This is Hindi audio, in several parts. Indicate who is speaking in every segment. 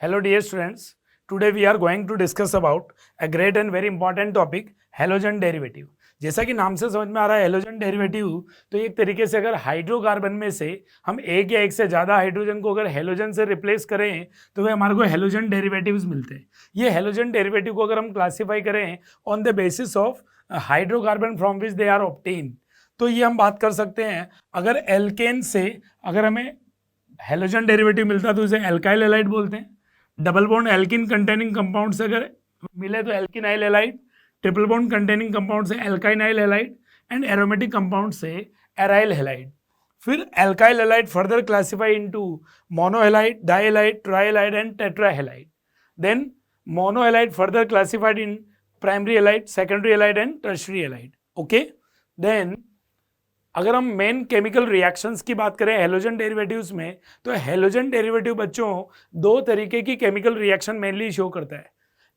Speaker 1: Hello dear students, today we are going to discuss about a great and very important topic halogen derivative। जैसा कि नाम से समझ में आ रहा है हेलोजन डेरिवेटिव, तो एक तरीके से अगर हाइड्रोकार्बन में से हम एक या एक से ज़्यादा हाइड्रोजन को अगर हेलोजन से रिप्लेस करें तो वे हमारे को हेलोजन डेरिवेटिव्स मिलते हैं। ये हेलोजन डेरिवेटिव को अगर हम क्लासीफाई करें on the basis of hydrocarbon from which they are obtain, तो ये हम बात कर सकते हैं अगर एल्केन से अगर हमें हेलोजन डेरिवेटिव मिलता तो इसे एल्काइल हैलाइड बोलते हैं। Double bond alkene containing compound से अगर मिले तो alkenyl halide, triple bond containing compound से alkynyl halide and aromatic compound से एराइल हैलाइड। फिर alkyl halide further classify into monohalide, dihalide, trihalide and tetrahalide. Then monohalide further classified in primary halide, secondary halide and tertiary halide. Okay, then अगर हम मेन केमिकल रिएक्शंस की बात करें हेलोजन डेरिवेटिव्स में, तो हेलोजन डेरिवेटिव बच्चों दो तरीके की केमिकल रिएक्शन मेनली शो करता है।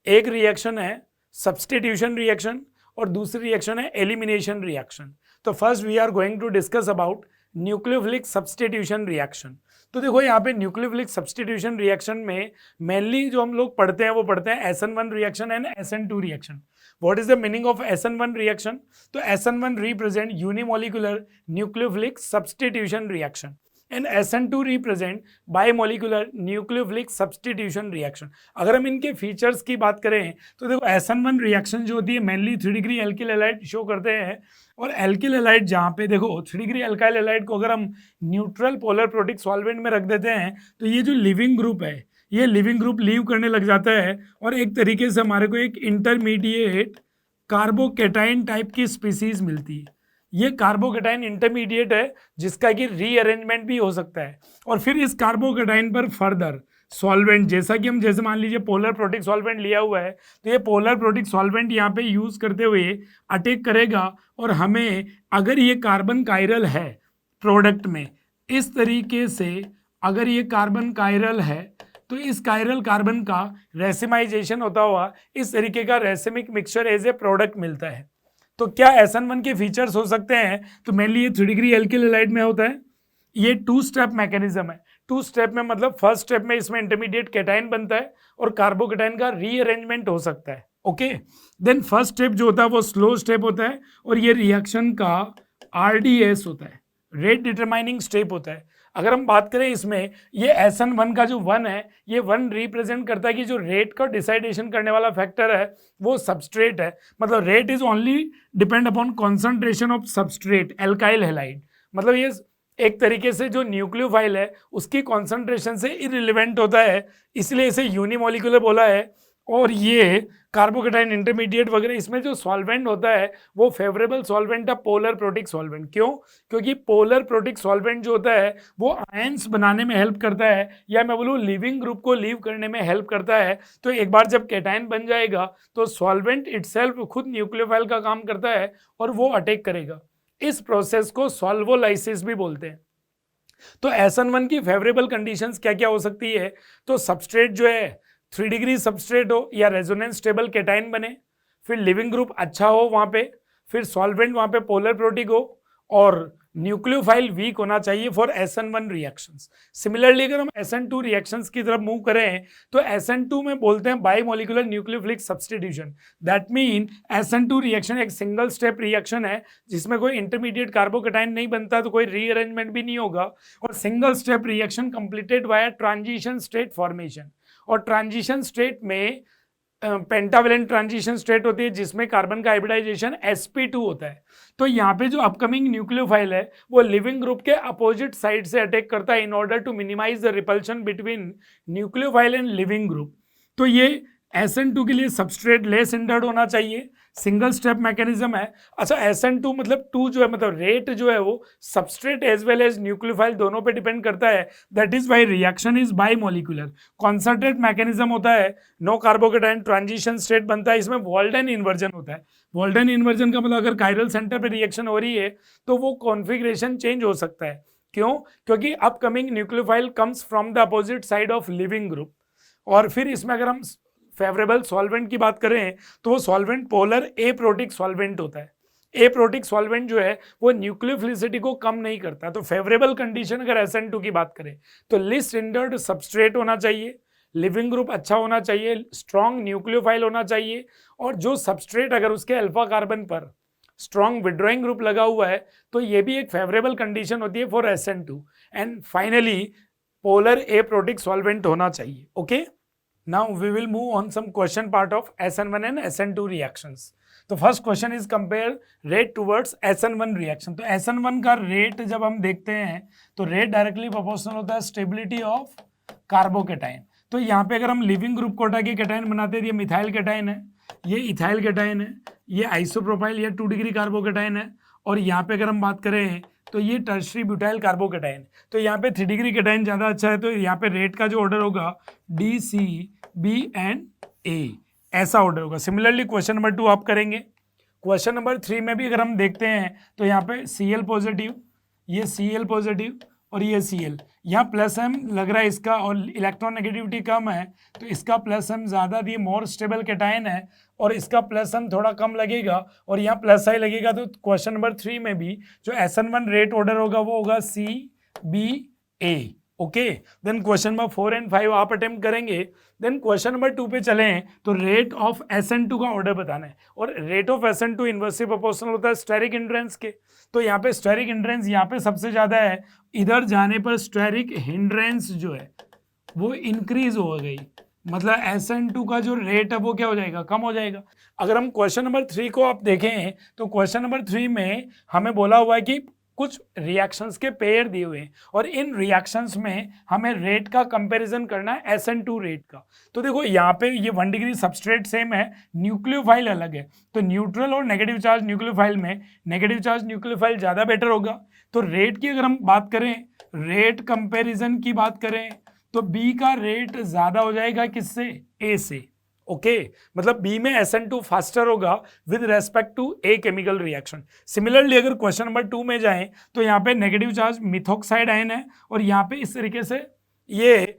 Speaker 1: एक रिएक्शन है सब्स्टिट्यूशन रिएक्शन और दूसरी रिएक्शन है एलिमिनेशन रिएक्शन। तो first we are going to discuss about nucleophilic substitution reaction. तो देखो यहाँ पे न्यूक्लियोफिलिक सब्स्टिट्यूशन रिएक्शन में मेनली जो हम लोग पढ़ते हैं वो पढ़ते हैं SN1 reaction and SN2 reaction. What is the meaning of SN1 reaction? तो SN1 represent unimolecular nucleophilic substitution reaction and SN2 represent bimolecular nucleophilic substitution reaction। अगर हम इनके फीचर्स की बात करें तो देखो SN1 रिएक्शन जो होती है mainly 3 degree alkyl halide show करते हैं, और एल्किल हैलाइड जहाँ पे देखो 3 डिग्री एल्काइल हैलाइड को अगर हम न्यूट्रल पोलर प्रोटिक सॉल्वेंट में रख देते हैं तो ये जो लिविंग ग्रुप है ये लिविंग ग्रुप लीव करने लग जाता है और एक तरीके से हमारे को एक इंटरमीडिएट कार्बोकेटाइन टाइप की स्पीसीज मिलती है। ये कार्बोकेटाइन इंटरमीडिएट है जिसका कि रीअरेंजमेंट भी हो सकता है, और फिर इस कार्बोकेटाइन पर फर्दर सॉल्वेंट जैसे मान लीजिए पोलर प्रोटिक सॉल्वेंट लिया हुआ है तो ये पोलर प्रोटिक सॉल्वेंट यहाँ पे यूज करते हुए अटैक करेगा, और हमें अगर ये कार्बन कायरल है प्रोडक्ट में इस तरीके से अगर ये कार्बन कायरल है तो इस कायरल कार्बन का रेसिमाइजेशन होता हुआ इस तरीके का racemic mixture as a product मिलता है। तो क्या SN1 के फीचर्स हो सकते हैं? तो मेनली ये 3 डिग्री एल्किल हैलाइड में होता है। ये 2 स्टेप मैकेनिज्म है। 2 स्टेप में मतलब फर्स्ट स्टेप में इसमें इंटरमीडिएट कैटाइन बनता है और कार्बोकेटाइन का रीअरेंजमेंट हो सकता है। ओके, देन फर्स्ट स्टेप जो होता है वो स्लो स्टेप होता है और ये रिएक्शन का RDS होता है, रेट डिटरमाइनिंग स्टेप होता है। अगर हम बात करें इसमें ये SN1 का जो 1 है ये 1 रिप्रेजेंट करता है कि जो रेट का डिसाइडेशन करने वाला फैक्टर है वो सबस्ट्रेट है, मतलब rate is only depend upon concentration of substrate alkyl halide. मतलब ये एक तरीके से जो न्यूक्लियोफाइल है उसकी कॉन्सेंट्रेशन से इररिलेवेंट होता है, इसलिए इसे यूनिमोलिकुलर बोला है। और ये कार्बोकेटाइन इंटरमीडिएट वगैरह इसमें जो सॉल्वेंट होता है वो फेवरेबल सॉल्वेंट है पोलर प्रोटिक सॉल्वेंट। क्यों? क्योंकि पोलर प्रोटिक सॉल्वेंट जो होता है वो आयंस बनाने में हेल्प करता है, या मैं बोलूँ लिविंग ग्रुप को लीव करने में हेल्प करता है। तो एक बार जब कैटाइन बन जाएगा तो सॉल्वेंट इटसेल्फ खुद न्यूक्लियोफाइल का काम करता है और वो अटैक करेगा। इस प्रोसेस को सॉल्वोलाइसिस भी बोलते हैं। तो SN1 की फेवरेबल कंडीशंस क्या क्या हो सकती है? तो सबस्ट्रेट जो है 3 डिग्री सबस्ट्रेट हो या रेजोनेंस स्टेबल कैटाइन बने, फिर लिविंग ग्रुप अच्छा हो वहाँ पे, फिर सॉल्वेंट वहाँ पे पोलर प्रोटिक हो, और न्यूक्लियोफाइल वीक होना चाहिए फॉर SN1 रिएक्शंस। सिमिलरली अगर हम SN2 रिएक्शंस की तरफ मूव करें तो SN2 में बोलते हैं bimolecular nucleophilic substitution. That mean SN2 reaction एक सिंगल स्टेप रिएक्शन है जिसमें कोई इंटरमीडिएट कार्बोकेटाइन नहीं बनता, तो कोई रीअरेंजमेंट भी नहीं होगा, और single step reaction completed by transition state formation. और ट्रांजिशन स्टेट में पेंटावेलेंट ट्रांजिशन स्टेट होती है जिसमें कार्बन का हाइब्रिडाइजेशन sp2 होता है। तो यहाँ पे जो अपकमिंग न्यूक्लियोफाइल है वो लिविंग ग्रुप के अपोजिट साइड से अटैक करता है in order to minimise the repulsion between nucleophile and leaving group. तो ये SN2 के लिए सबस्ट्रेट लेस हिंडर्ड होना चाहिए, सिंगल स्टेप मैकेनिज्म है। अच्छा, SN2 मतलब 2 जो है मतलब रेट जो है वो substrate as well as nucleophile दोनों पे डिपेंड करता है। That is why reaction is bimolecular. Concentrate mechanism होता है, नो कार्बोकेटाइन ट्रांजिशन स्टेट बनता है, इसमें वॉल्डन इन्वर्जन होता है। वॉल्डन इन्वर्जन का मतलब अगर कायरल सेंटर पे रिएक्शन हो रही है तो वो कॉन्फिगरेशन चेंज हो सकता है। क्यों? क्योंकि upcoming nucleophile comes from the opposite side of leaving group. और फिर इसमें अगर हम फेवरेबल सॉल्वेंट की बात करें तो वो सॉल्वेंट पोलर एप्रोटिक सॉल्वेंट होता है। एप्रोटिक सॉल्वेंट जो है वो न्यूक्लियोफिलिसिटी को कम नहीं करता। तो फेवरेबल कंडीशन अगर SN2 की बात करें तो लिस्ट हिंडर्ड सबस्ट्रेट होना चाहिए, लिविंग ग्रुप अच्छा होना चाहिए, स्ट्रॉन्ग न्यूक्लियोफाइल होना चाहिए, और जो सबस्ट्रेट अगर उसके अल्फा कार्बन पर स्ट्रॉन्ग विड्रॉइंग ग्रुप लगा हुआ है तो ये भी एक फेवरेबल कंडीशन होती है for SN2। And finally polar aprotic solvent होना चाहिए। Okay, now we will move on some question part of SN1 and SN2 reactions. तो first question is compare rate towards SN1 reaction. तो SN1 का रेट जब हम देखते हैं तो रेट डायरेक्टली प्रोपोर्शनल होता है स्टेबिलिटी ऑफ कार्बोकेटाइन। तो यहाँ पे अगर हम लिविंग ग्रुप को हटा के कैटाइन बनाते हैं, ये मिथाइल कैटाइन है, ये इथाइल कैटाइन है, ये आइसोप्रोपाइल, ये 2 डिग्री कार्बोकेटाइन है, और यहाँ पे अगर हम बात करें तो ये टर्शरी ब्यूटाइल कार्बोकेटाइन। तो यहाँ पे 3 डिग्री कैटाइन ज़्यादा अच्छा है, तो यहाँ पे रेट का जो ऑर्डर होगा DCBA, ऐसा ऑर्डर होगा। सिमिलरली क्वेश्चन नंबर 2 आप करेंगे। क्वेश्चन नंबर 3 में भी अगर हम देखते हैं तो यहाँ पे Cl पॉजिटिव, ये Cl पॉजिटिव और ये Cl, यहाँ प्लस एम लग रहा है इसका, और इलेक्ट्रॉन नेगेटिविटी कम है तो इसका प्लस एम ज़्यादा, ये मोर स्टेबल कैटाइन है, और इसका प्लस एम थोड़ा कम लगेगा और यहाँ प्लस आई लगेगा। तो क्वेश्चन नंबर 3 में भी जो SN1 रेट ऑर्डर होगा वो होगा CBA। Okay, then question number 4 and 5 आप अटेम्प्ट करेंगे। देन क्वेश्चन नंबर 2 पे चलें तो रेट ऑफ SN2 का ऑर्डर बताना है, और rate of SN2 inversely proportional होता है स्टेरिक हिंड्रेंस के। तो यहाँ पे स्टेरिक हिंड्रेंस यहाँ पे सबसे ज़्यादा है, इधर जाने पर स्टेरिक हिंड्रेंस जो है वो इंक्रीज हो गई, मतलब SN2 का जो रेट है वो क्या हो जाएगा, कम हो जाएगा। अगर हम क्वेश्चन नंबर 3 को आप देखें तो क्वेश्चन नंबर 3 में हमें बोला हुआ है कि कुछ रिएक्शंस के पेयर दिए हुए हैं, और इन रिएक्शंस में हमें रेट का कंपैरिजन करना है SN2 रेट का। तो देखो यहाँ पे ये 1 डिग्री सबस्ट्रेट सेम है, न्यूक्लियोफाइल अलग है, तो न्यूट्रल और नेगेटिव चार्ज न्यूक्लियोफाइल में नेगेटिव चार्ज न्यूक्लियोफाइल ज़्यादा बेटर होगा। तो रेट की अगर हम बात करें, रेट कंपेरिजन की बात करें तो B का रेट ज़्यादा हो जाएगा किससे, A से। ओके, मतलब बी में SN2 फास्टर होगा with respect to a chemical reaction. Similarly अगर क्वेश्चन नंबर 2 में जाएं तो यहाँ पे नेगेटिव चार्ज मिथॉक्साइड आयन है, और यहाँ पे इस तरीके से ये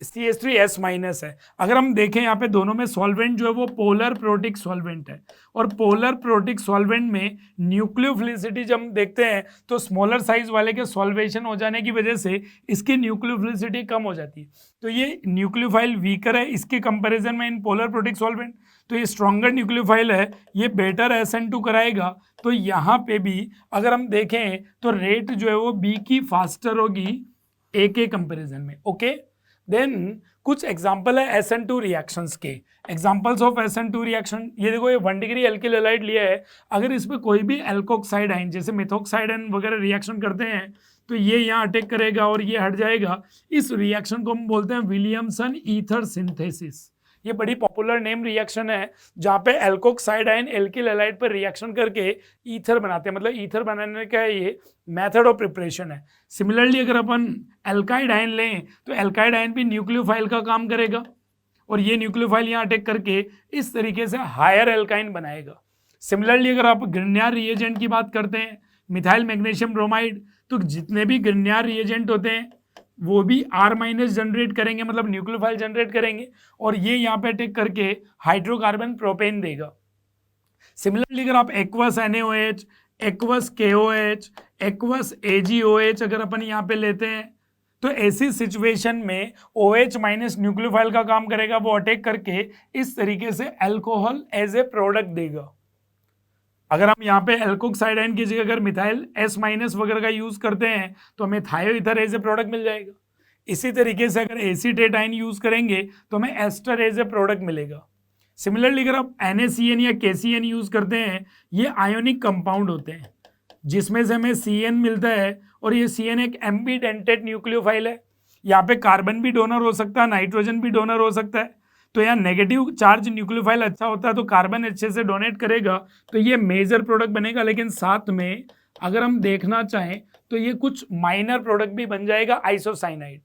Speaker 1: CH3S माइनस है। अगर हम देखें यहाँ पे दोनों में सॉल्वेंट जो है वो पोलर प्रोटिक सॉल्वेंट है, और पोलर प्रोटिक सॉल्वेंट में न्यूक्लियोफिलिसिटी जब हम देखते हैं तो स्मॉलर साइज वाले के सॉल्वेशन हो जाने की वजह से इसकी न्यूक्लियोफिलिसिटी कम हो जाती है। तो ये न्यूक्लियोफाइल वीकर है इसके कंपैरिजन में इन पोलर प्रोटिक सॉल्वेंट, तो ये स्ट्रॉन्गर न्यूक्लियोफाइल है, ये बेटर SN2 कराएगा। तो यहाँ पे भी अगर हम देखें तो रेट जो है वो B की फास्टर होगी A के कंपैरिजन में। ओके, देन कुछ एग्जांपल है SN2 रिएक्शंस के, एग्जांपल्स ऑफ SN2 रिएक्शन। ये देखो, ये 1 डिग्री एल्किल हैलाइड लिया है, अगर इस पे कोई भी एल्कोक्साइड आयन जैसे मिथॉक्साइड आयन वगैरह रिएक्शन करते हैं तो ये यहाँ अटैक करेगा और ये हट जाएगा। इस रिएक्शन को हम बोलते हैं विलियमसन ईथर सिंथेसिस। ये बड़ी पॉपुलर नेम रिएक्शन है जहाँ पे एल्कोक्साइड आयन एल्किल हैलाइड पर रिएक्शन करके ईथर बनाते हैं, मतलब ईथर बनाने का ये मेथड ऑफ प्रिपरेशन है। सिमिलरली अगर अपन एल्काइड आयन लें तो एल्काइड आयन भी न्यूक्लियोफाइल का काम करेगा, और ये न्यूक्लियोफाइल यहाँ अटैक करके इस तरीके से हायर एल्काइन बनाएगा। सिमिलरली अगर आप ग्रिग्नार्ड रिएजेंट की बात करते हैं, मिथाइल मैग्नीशियम ब्रोमाइड, तो जितने भी ग्रिग्नार्ड रिएजेंट होते हैं वो भी R- जनरेट करेंगे, मतलब न्यूक्लियोफाइल जनरेट करेंगे, और ये यहाँ पे अटैक करके हाइड्रोकार्बन प्रोपेन देगा। सिमिलरली अगर आप aqueous NaOH, aqueous KOH, aqueous AgOH अगर अपन यहाँ पे लेते हैं तो ऐसी सिचुएशन में OH- न्यूक्लियोफाइल का काम करेगा, वो अटैक करके इस तरीके से अल्कोहल एज ए प्रोडक्ट देगा। अगर हम यहाँ पे एल्कोक्साइड आयन की जगह अगर मिथाइल S- वगैरह का यूज करते हैं तो हमें थायोईथर एज ए प्रोडक्ट मिल जाएगा। इसी तरीके से अगर एसीटेट आयन यूज करेंगे तो हमें एस्टर एज ए प्रोडक्ट मिलेगा। सिमिलरली अगर आप NaCN या KCN यूज करते हैं, ये आयोनिक कंपाउंड होते हैं जिसमें से हमें CN मिलता है, और ये CN एक एम्बीडेंटेड न्यूक्लियोफाइल है। यहाँ पे कार्बन भी डोनर हो सकता है, नाइट्रोजन भी डोनर हो सकता है। तो यहाँ नेगेटिव चार्ज न्यूक्लियोफाइल अच्छा होता है तो कार्बन अच्छे से डोनेट करेगा, तो ये मेजर प्रोडक्ट बनेगा। लेकिन साथ में अगर हम देखना चाहें तो ये कुछ माइनर प्रोडक्ट भी बन जाएगा, आइसोसाइनाइड।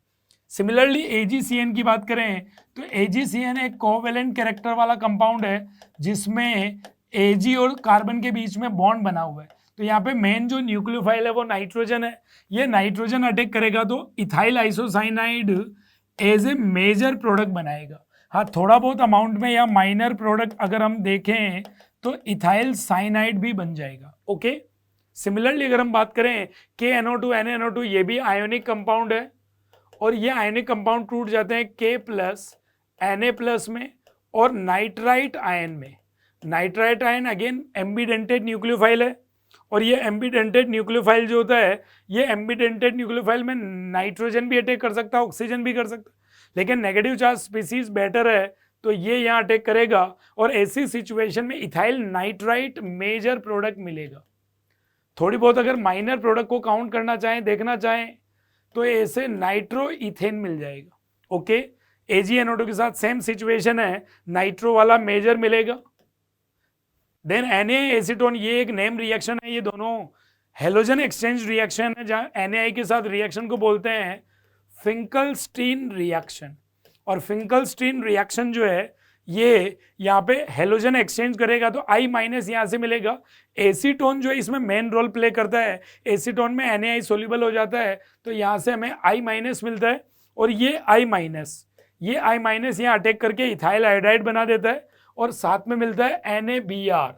Speaker 1: सिमिलरली AgCN की बात करें तो AgCN एक कोवेलेंट कैरेक्टर वाला कंपाउंड है जिसमें Ag और कार्बन के बीच में बॉन्ड बना हुआ है। तो यहाँ पे मेन जो न्यूक्लियोफाइल है वो नाइट्रोजन है, ये नाइट्रोजन अटैक करेगा तो ethyl isocyanide as a major product बनाएगा। हाँ, थोड़ा बहुत अमाउंट में या माइनर प्रोडक्ट अगर हम देखें तो इथाइल साइनाइड भी बन जाएगा। ओके, सिमिलरली अगर हम बात करें KNO2 NaNO2, ये भी आयोनिक कंपाउंड है, और ये आयोनिक कंपाउंड टूट जाते हैं K+ Na+ में और नाइट्राइट आयन में। Nitrite ion again ambidentate nucleophile है, और ये एम्बिडेंटेड न्यूक्लियोफाइल जो होता है, ये एम्बिडेंटेड न्यूक्लियोफाइल में नाइट्रोजन भी अटैक कर सकता है, ऑक्सीजन भी कर सकता है, लेकिन नेगेटिव चार्ज स्पीसीज बेटर है तो ये यहाँ अटैक करेगा, और ऐसी सिचुएशन में इथाइल नाइट्राइट मेजर प्रोडक्ट मिलेगा। थोड़ी बहुत अगर माइनर प्रोडक्ट को काउंट करना चाहें, देखना चाहें, तो ऐसे नाइट्रो इथेन मिल जाएगा। ओके, AgNO2 के साथ सेम सिचुएशन है, नाइट्रो वाला मेजर मिलेगा। देन Na एसीटोन, ये एक नेम रिएक्शन है, ये दोनों हेलोजन एक्सचेंज रिएक्शन है, जहां Na के साथ रिएक्शन को बोलते हैं फिंकलस्टीन रिएक्शन। और फिंकलस्टीन रिएक्शन जो है ये यहाँ पे हेलोजन एक्सचेंज करेगा, तो I- यहाँ से मिलेगा। एसीटोन जो है इसमें मेन रोल प्ले करता है, एसीटोन में Na सोल्यूबल हो जाता है, तो यहाँ से हमें I- मिलता है, और ये I- यहाँ अटैक करके इथाइल आयोडाइड बना देता है, और साथ में मिलता है NaBr।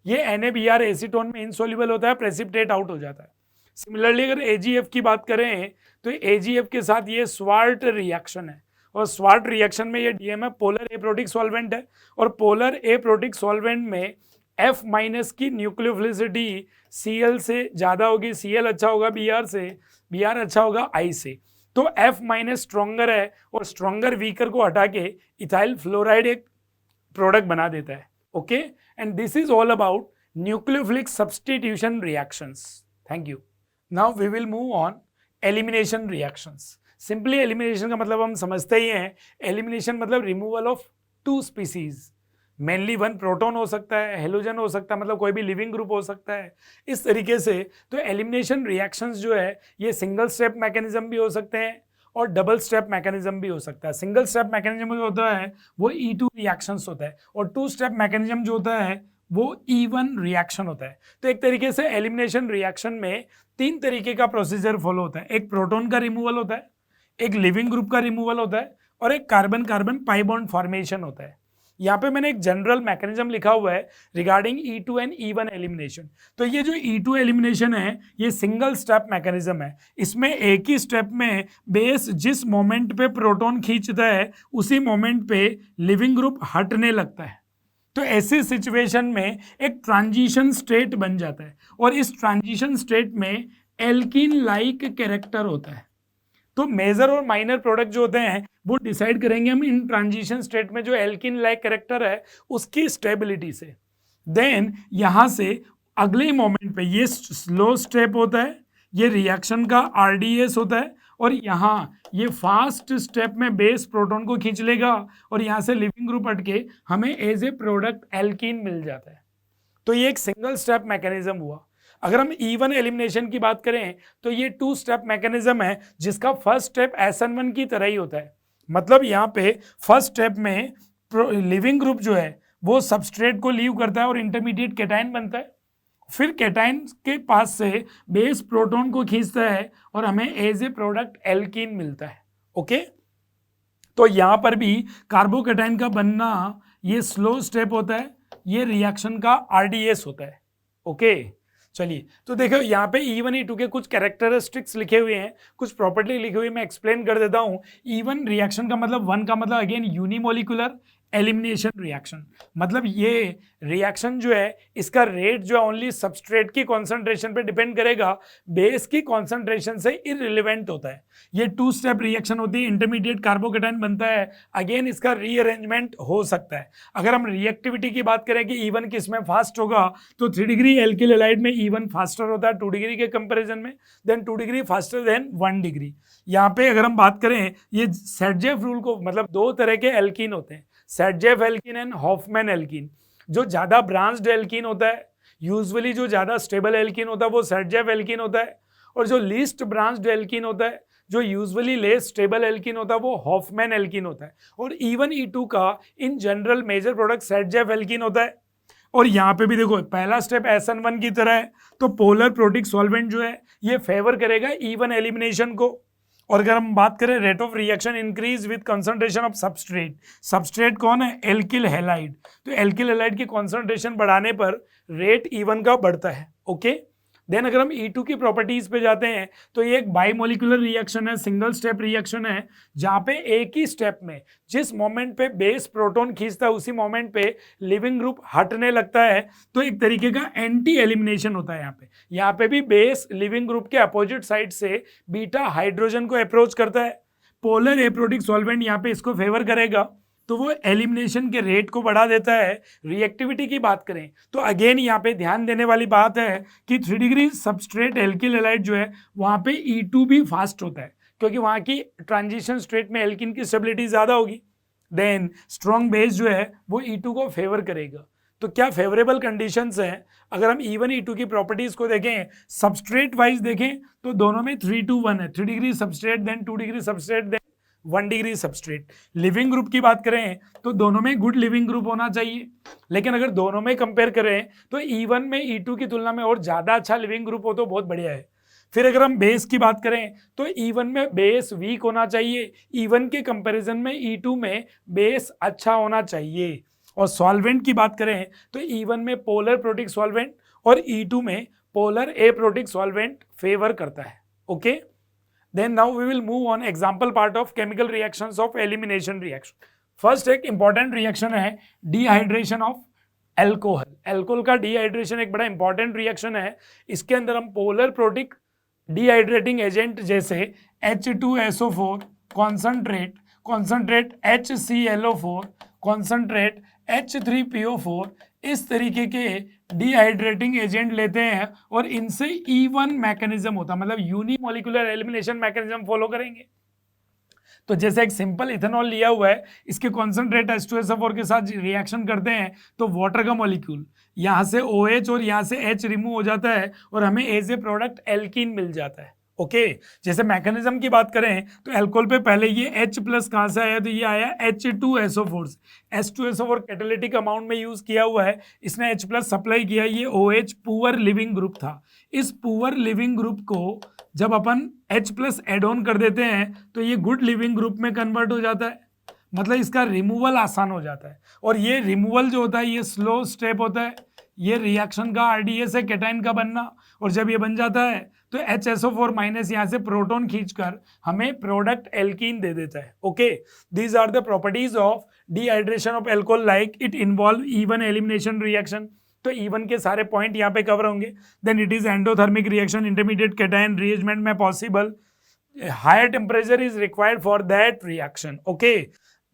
Speaker 1: ये NaBr एसीटोन में इनसोल्यूबल होता है, प्रेसिपिटेट आउट हो जाता है। सिमिलरली अगर AgF की बात करें तो AgF के साथ ये स्वार्ट रिएक्शन है, और स्वार्ट रिएक्शन में ये DM है, पोलर एप्रोटिक सॉल्वेंट है, और पोलर एप्रोटिक सॉल्वेंट में F- की न्यूक्लियोफिलिसिटी Cl से ज़्यादा होगी, Cl अच्छा होगा Br से, Br अच्छा होगा I से, तो F- स्ट्रॉन्गर है, और स्ट्रॉन्गर वीकर को हटा के इथाइल फ्लोराइड एक प्रोडक्ट बना देता है। Okay, and this is all about nucleophilic substitution reactions. Thank you. Now we will move on elimination reactions. Simply elimination का मतलब हम समझते ही हैं, एलिमिनेशन मतलब removal of 2 species, mainly 1 proton हो सकता है, हेलोजन हो सकता है, मतलब कोई भी लिविंग ग्रुप हो सकता है, इस तरीके से। तो एलिमिनेशन रिएक्शंस जो है ये सिंगल स्टेप मैकेनिज्म भी हो सकते हैं और डबल स्टेप मैकेनिज्म भी हो सकता है। सिंगल स्टेप मैकेनिज्म जो होता है वो E2 रिएक्शंस होता है, और 2 स्टेप मैकेनिज्म जो होता है वो E1 रिएक्शन होता है। तो एक तरीके से एलिमिनेशन रिएक्शन में 3 तरीके का प्रोसीजर फॉलो होता है। एक प्रोटॉन का रिमूवल होता है, एक लिविंग ग्रुप का रिमूवल होता है, और एक carbon carbon pi bond formation होता है। यहाँ पे मैंने एक जनरल मैकेनिज्म लिखा हुआ है regarding E2 and E1 elimination. तो ये जो E2 एलिमिनेशन है ये सिंगल स्टेप मैकेनिज्म है। इसमें एक ही स्टेप में बेस जिस मोमेंट पे प्रोटॉन खींचता है उसी मोमेंट पे लिविंग ग्रुप हटने लगता है। तो ऐसी सिचुएशन में एक ट्रांजिशन स्टेट बन जाता है, और इस ट्रांजिशन स्टेट में एल्कीन लाइक कैरेक्टर होता है। तो मेजर और माइनर प्रोडक्ट जो होते हैं वो डिसाइड करेंगे हम इन ट्रांजिशन स्टेट में जो एल्किन लाइक कैरेक्टर है उसकी स्टेबिलिटी से। देन यहां से अगले मोमेंट पे ये स्लो स्टेप होता है, ये रिएक्शन का RDS होता है, और यहाँ ये फास्ट स्टेप में बेस प्रोटॉन को खींच लेगा, और यहाँ से लिविंग ग्रुप हटके हमें एज ए प्रोडक्ट एल्कीन मिल जाता है। तो ये एक सिंगल स्टेप मैकेनिज्म हुआ। अगर हम E1 एलिमिनेशन की बात करें तो ये 2 स्टेप मैकेनिज्म है, जिसका फर्स्ट स्टेप SN1 की तरह ही होता है। मतलब यहाँ पे फर्स्ट स्टेप में लिविंग ग्रुप जो है वो सबस्ट्रेट को लीव करता है और इंटरमीडिएट कैटायन बनता है, फिर कैटायन के पास से बेस प्रोटॉन को खींचता है और हमें एज ए प्रोडक्ट एल्कीन मिलता है। ओके, तो यहाँ पर भी कार्बोकैटायन का बनना ये स्लो स्टेप होता है, ये रिएक्शन का RDS होता है। ओके, चलिए तो देखो यहाँ पे E1 E2 के कुछ कैरेक्टरिस्टिक्स लिखे हुए हैं, कुछ प्रॉपर्टी लिखी हुई, मैं एक्सप्लेन कर देता हूँ। E1 रिएक्शन का मतलब 1 का मतलब अगेन यूनिमोलिकुलर एलिमिनेशन रिएक्शन, मतलब ये रिएक्शन जो है इसका रेट जो है ओनली सबस्ट्रेट की कॉन्सेंट्रेशन पे डिपेंड करेगा, बेस की कॉन्सेंट्रेशन से इररिलेवेंट होता है। ये 2 स्टेप रिएक्शन होती है, इंटरमीडिएट कार्बोकैटायन बनता है, अगेन इसका रीअरेंजमेंट हो सकता है। अगर हम रिएक्टिविटी की बात करें कि E1 किस में फास्ट होगा, तो 3 डिग्री एल्किल हैलाइड में E1 फास्टर होता है 2 डिग्री के कंपेरिजन में, then 2 degree faster than 1 degree. यहाँ पे अगर हम बात करें ये सेटजेफ रूल को, मतलब 2 तरह के एल्कीन होते हैं, Saytzeff alkene and Hofmann alkene. जो ज्यादा ब्रांच्ड एल्कीन होता है, यूजुअली जो ज्यादा स्टेबल एल्कीन होता है वो सेटजेफ एल्कीन होता है, और जो लीस्ट ब्रांच्ड एल्कीन होता है, जो यूजुअली लेस स्टेबल एल्कीन होता है, वो हॉफमैन एल्कीन होता है। और E1 E2 का in general major product Saytzeff alkene होता है। और यहाँ पे भी देखो पहला स्टेप SN1 की तरह है, तो पोलर प्रोटिक सॉल्वेंट जो है ये फेवर करेगा E1 एलिमिनेशन को। और अगर हम बात करें rate of reaction increase with concentration of substrate, substrate कौन है, एल्किल हैलाइड, तो एल्किल हैलाइड की कंसंट्रेशन बढ़ाने पर रेट E1 का बढ़ता है। ओके, देन अगर हम E2 की प्रॉपर्टीज पे जाते हैं तो ये एक बाइमोलिकुलर रिएक्शन है, सिंगल स्टेप रिएक्शन है, जहां पे एक ही स्टेप में जिस मोमेंट पे बेस प्रोटॉन खींचता है उसी मोमेंट पे लिविंग ग्रुप हटने लगता है, तो एक तरीके का एंटी एलिमिनेशन होता है। यहाँ पे भी बेस लिविंग ग्रुप के अपोजिट साइड से बीटा हाइड्रोजन को अप्रोच करता है। पोलर एप्रोटिक सॉल्वेंट यहाँ पे इसको फेवर करेगा, तो वो एलिमिनेशन के रेट को बढ़ा देता है। रिएक्टिविटी की बात करें तो अगेन यहाँ पे ध्यान देने वाली बात है कि 3 डिग्री सबस्ट्रेट एल्किल हैलाइड जो है वहाँ पे E2 भी फास्ट होता है, क्योंकि वहाँ की ट्रांजिशन स्टेट में एल्किन की स्टेबिलिटी ज़्यादा होगी। देन स्ट्रॉन्ग बेस जो है वो E2 को फेवर करेगा। तो क्या फेवरेबल कंडीशंस हैं? अगर हम E1 E2 की प्रॉपर्टीज को देखें, सबस्ट्रेट वाइज देखें तो दोनों में 3-2-1 है। 3 degree substrate then 2 degree substrate then 1 degree substrate. Leaving group की बात करें तो दोनों में गुड लिविंग ग्रुप होना चाहिए, लेकिन अगर दोनों में कंपेयर करें तो E1 में E2 की तुलना में और ज़्यादा अच्छा लिविंग ग्रुप हो तो बहुत बढ़िया है। फिर अगर हम बेस की बात करें तो E1 में बेस वीक होना चाहिए, E1 के कंपैरिजन में E2 में बेस अच्छा होना चाहिए। और सॉल्वेंट की बात करें तो E1 में पोलर प्रोटिक सॉल्वेंट और E2 में पोलर एप्रोटिक सॉल्वेंट फेवर करता है। Okay, then now we will move on example part of chemical reactions of elimination reaction. First एक important reaction है dehydration of alcohol. alcohol का dehydration एक बड़ा important reaction है। इसके अंदर हम polar protic dehydrating agent जैसे H2SO4 concentrate HClO4 concentrate H3PO4 इस तरीके के डिहाइड्रेटिंग एजेंट लेते हैं और इनसे E1 मैकेनिज्म होता है, मतलब यूनिमोलिकुलर एलिमिनेशन मैकेनिज्म फॉलो करेंगे। तो जैसे एक सिंपल इथेनॉल लिया हुआ है, इसके कॉन्सेंट्रेट H2SO4 के साथ रिएक्शन करते हैं तो वाटर का मॉलिक्यूल यहाँ से OH और यहाँ से H रिमूव हो जाता है और हमें एज ए प्रोडक्ट एल्कीन मिल जाता है। ओके, जैसे मैकेनिज्म की बात करें तो अल्कोहल पे पहले ये H प्लस कहाँ से आया, तो ये आया H2SO4 से। H2SO4 कैटालिटिक अमाउंट में यूज किया हुआ है, इसने H प्लस सप्लाई किया। ये OH पुअर लिविंग ग्रुप था। इस पुअर लिविंग ग्रुप को जब अपन H प्लस एड ऑन कर देते हैं तो ये गुड लिविंग ग्रुप में कन्वर्ट हो जाता है, मतलब इसका रिमूवल आसान हो जाता है। और ये रिमूवल जो होता है ये स्लो स्टेप होता है। ये रिएक्शन का RDS है, केटाइन का बनना, और जब ये बन जाता है तो HSO4 माइनस यहाँ से प्रोटॉन खींचकर हमें प्रोडक्ट एल्कीन दे देता है। Okay, these are the properties of dehydration of alcohol, like it involve E1 elimination reaction. तो E1 के सारे पॉइंट यहाँ पे कवर होंगे। Then it is endothermic reaction, intermediate cation rearrangement में possible, higher temperature is required for that reaction. Okay,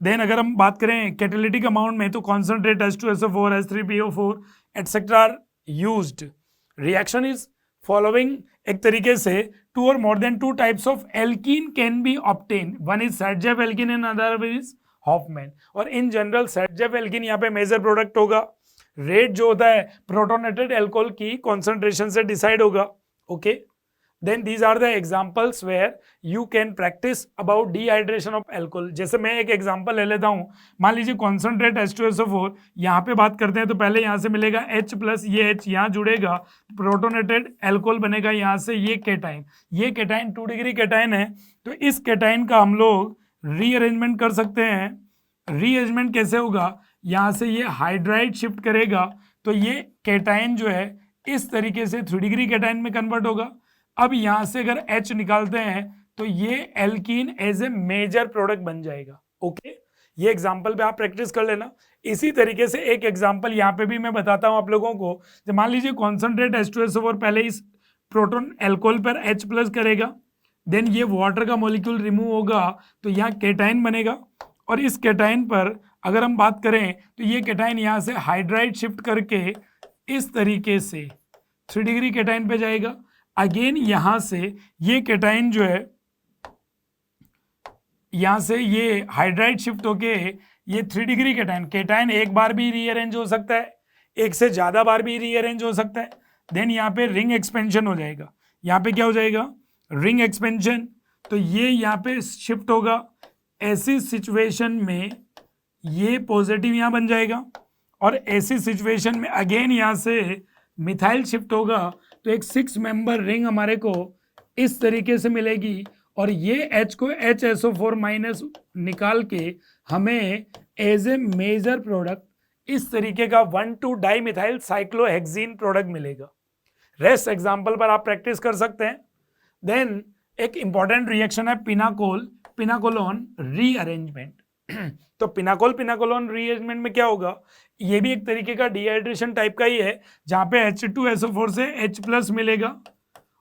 Speaker 1: then अगर हम बात करें कैटालिटिक अमाउंट में तो concentrate H2SO4 H3PO4 etcetera are used. Reaction is following, एक तरीके से 2 or more than 2 types of alkene can be obtained. One is Sadjev alkene and another is Hoffman. और इन जनरल Sadjev alkene यहाँ पे मेजर प्रोडक्ट होगा। रेट जो होता है प्रोटोनेटेड अल्कोहल की कॉन्सेंट्रेशन से डिसाइड होगा। Okay, then these are the examples where you can practise about dehydration of alcohol. जैसे मैं एक एग्जाम्पल ले लेता हूँ, मान लीजिए कॉन्सेंट्रेट H2SO4, यहाँ पे बात करते हैं तो पहले यहाँ से मिलेगा H प्लस, ये H यहाँ जुड़ेगा, प्रोटोनेटेड एल्कोहल बनेगा, यहाँ से ये केटाइन 2 डिग्री केटाइन है। तो इस केटाइन का हम लोग रीअरेंजमेंट कर सकते हैं। रीअरेंजमेंट कैसे होगा, यहाँ से ये हाइड्राइड शिफ्ट करेगा तो ये केटाइन जो है इस तरीके से 3 डिग्री केटाइन में कन्वर्ट होगा। अब यहां से अगर H निकालते हैं तो ये alkene as a major product बन जाएगा। ओके, ये एग्जांपल पे आप प्रैक्टिस कर लेना। इसी तरीके से एक एग्जांपल यहाँ पे भी मैं बताता हूं आप लोगों को। जब मान लीजिए कॉन्सेंट्रेट H2SO4 पहले इस प्रोटॉन एल्कोहल पर H प्लस करेगा, देन ये वाटर का मॉलिक्यूल रिमूव होगा तो यहाँ केटाइन बनेगा, और इस केटाइन पर अगर हम बात करें तो ये केटाइन यहाँ से हाइड्राइड शिफ्ट करके इस तरीके से 3 डिग्री केटाइन पे जाएगा। अगेन यहां से ये केटाइन जो है यहां से ये हाइड्राइड शिफ्ट होके ये 3 डिग्री केटाइन एक बार भी रीअरेंज हो सकता है, एक से ज्यादा बार भी रीअरेंज हो सकता है। देन यहाँ पे रिंग एक्सपेंशन हो जाएगा। यहाँ पे क्या हो जाएगा, रिंग एक्सपेंशन, तो ये यहाँ पे शिफ्ट होगा। ऐसी सिचुएशन में ये पॉजिटिव यहाँ बन जाएगा, और ऐसी सिचुएशन में अगेन यहाँ से मिथाइल शिफ्ट होगा तो एक 6 मेंबर रिंग हमारे को इस तरीके से मिलेगी, और ये H को HSO4 माइनस निकाल के हमें एज ए मेजर प्रोडक्ट इस तरीके का 1,2 डाइमिथाइल साइक्लोहेक्सीन प्रोडक्ट मिलेगा। रेस्ट एग्जाम्पल पर आप प्रैक्टिस कर सकते हैं। देन एक इंपॉर्टेंट रिएक्शन है पिनाकोलोन रीअरेंजमेंट। तो पिनाकोलोन रीअरेंजमेंट में क्या होगा, ये भी एक तरीके का डिहाइड्रेशन टाइप का ही है, जहां पे H2SO4 से H+ मिलेगा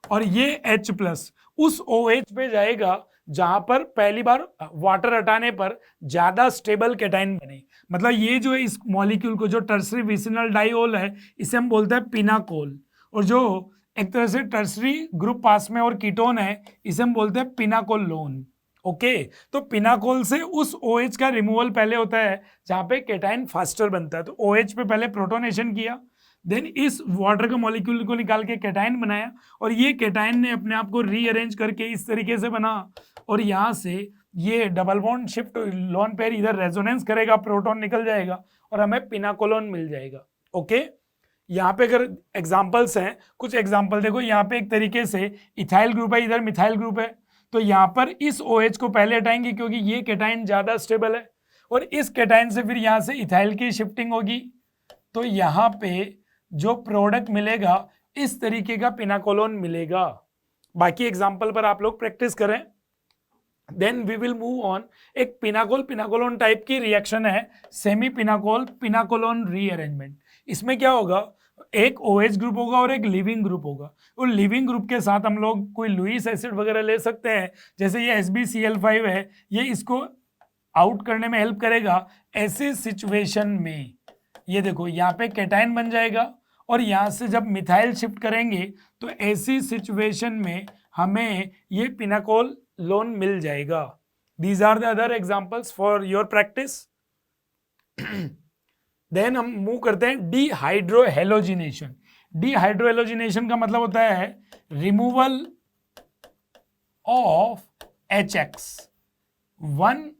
Speaker 1: और ये H+ उस OH पे जाएगा जहां पर पहली बार वाटर हटाने पर ज्यादा स्टेबल कैटाइन बने। मतलब ये जो है इस मॉलिक्यूल को, जो टर्सरी विसिनल डाइऑल है, इसे हम बोलते हैं पिनाकोल, और जो एक तरह से टर्सरी ग्रुप पास में और कीटोन है, इसे हम बोलते हैं पिनाकोलोन। ओके, तो पिनाकोल से उस OH का रिमूवल पहले होता है जहां पे कैटाइन फास्टर बनता है। तो OH पे पहले प्रोटोनेशन किया, देन इस वाटर के मॉलिक्यूल को निकाल के कैटाइन बनाया, और ये कैटाइन ने अपने आप को रीअरेंज करके इस तरीके से बना, और यहाँ से ये double bond shift lone pair इधर रेजोनेंस करेगा, प्रोटॉन निकल जाएगा और हमें पिनाकोलोन मिल जाएगा। ओके, यहाँ पे अगर एग्जाम्पल्स हैं, कुछ एग्जाम्पल देखो, यहाँ पे एक तरीके से इथाइल ग्रुप है, इधर मिथाइल ग्रुप है, तो यहाँ पर इस OH को पहले हटाएंगे क्योंकि ये कैटाइन ज्यादा स्टेबल है, और इस कैटाइन से फिर यहाँ से इथाइल की शिफ्टिंग होगी, तो यहाँ पे जो प्रोडक्ट मिलेगा इस तरीके का पिनाकोलोन मिलेगा। बाकी एग्जाम्पल पर आप लोग प्रैक्टिस करें। Then we will move on, एक पिनाकोलोन टाइप की रिएक्शन है सेमी पिनाकोलोन रीअरेंजमेंट। इसमें क्या होगा, एक OH ग्रुप होगा और एक लिविंग ग्रुप होगा, और लिविंग ग्रुप के साथ हम लोग कोई लुईस एसिड वगैरह ले सकते हैं, जैसे ये SbCl5 है, ये इसको आउट करने में हेल्प करेगा। ऐसी सिचुएशन में ये देखो यहाँ पे कैटाइन बन जाएगा, और यहाँ से जब मिथाइल शिफ्ट करेंगे तो ऐसी सिचुएशन में हमें ये पिनाकोलोन मिल जाएगा। These are the other examples for your practice. Then हम मूव करते हैं डिहाइड्रोहेलोजिनेशन। डिहाइड्रोहेलोजिनेशन का मतलब होता है removal of HX, one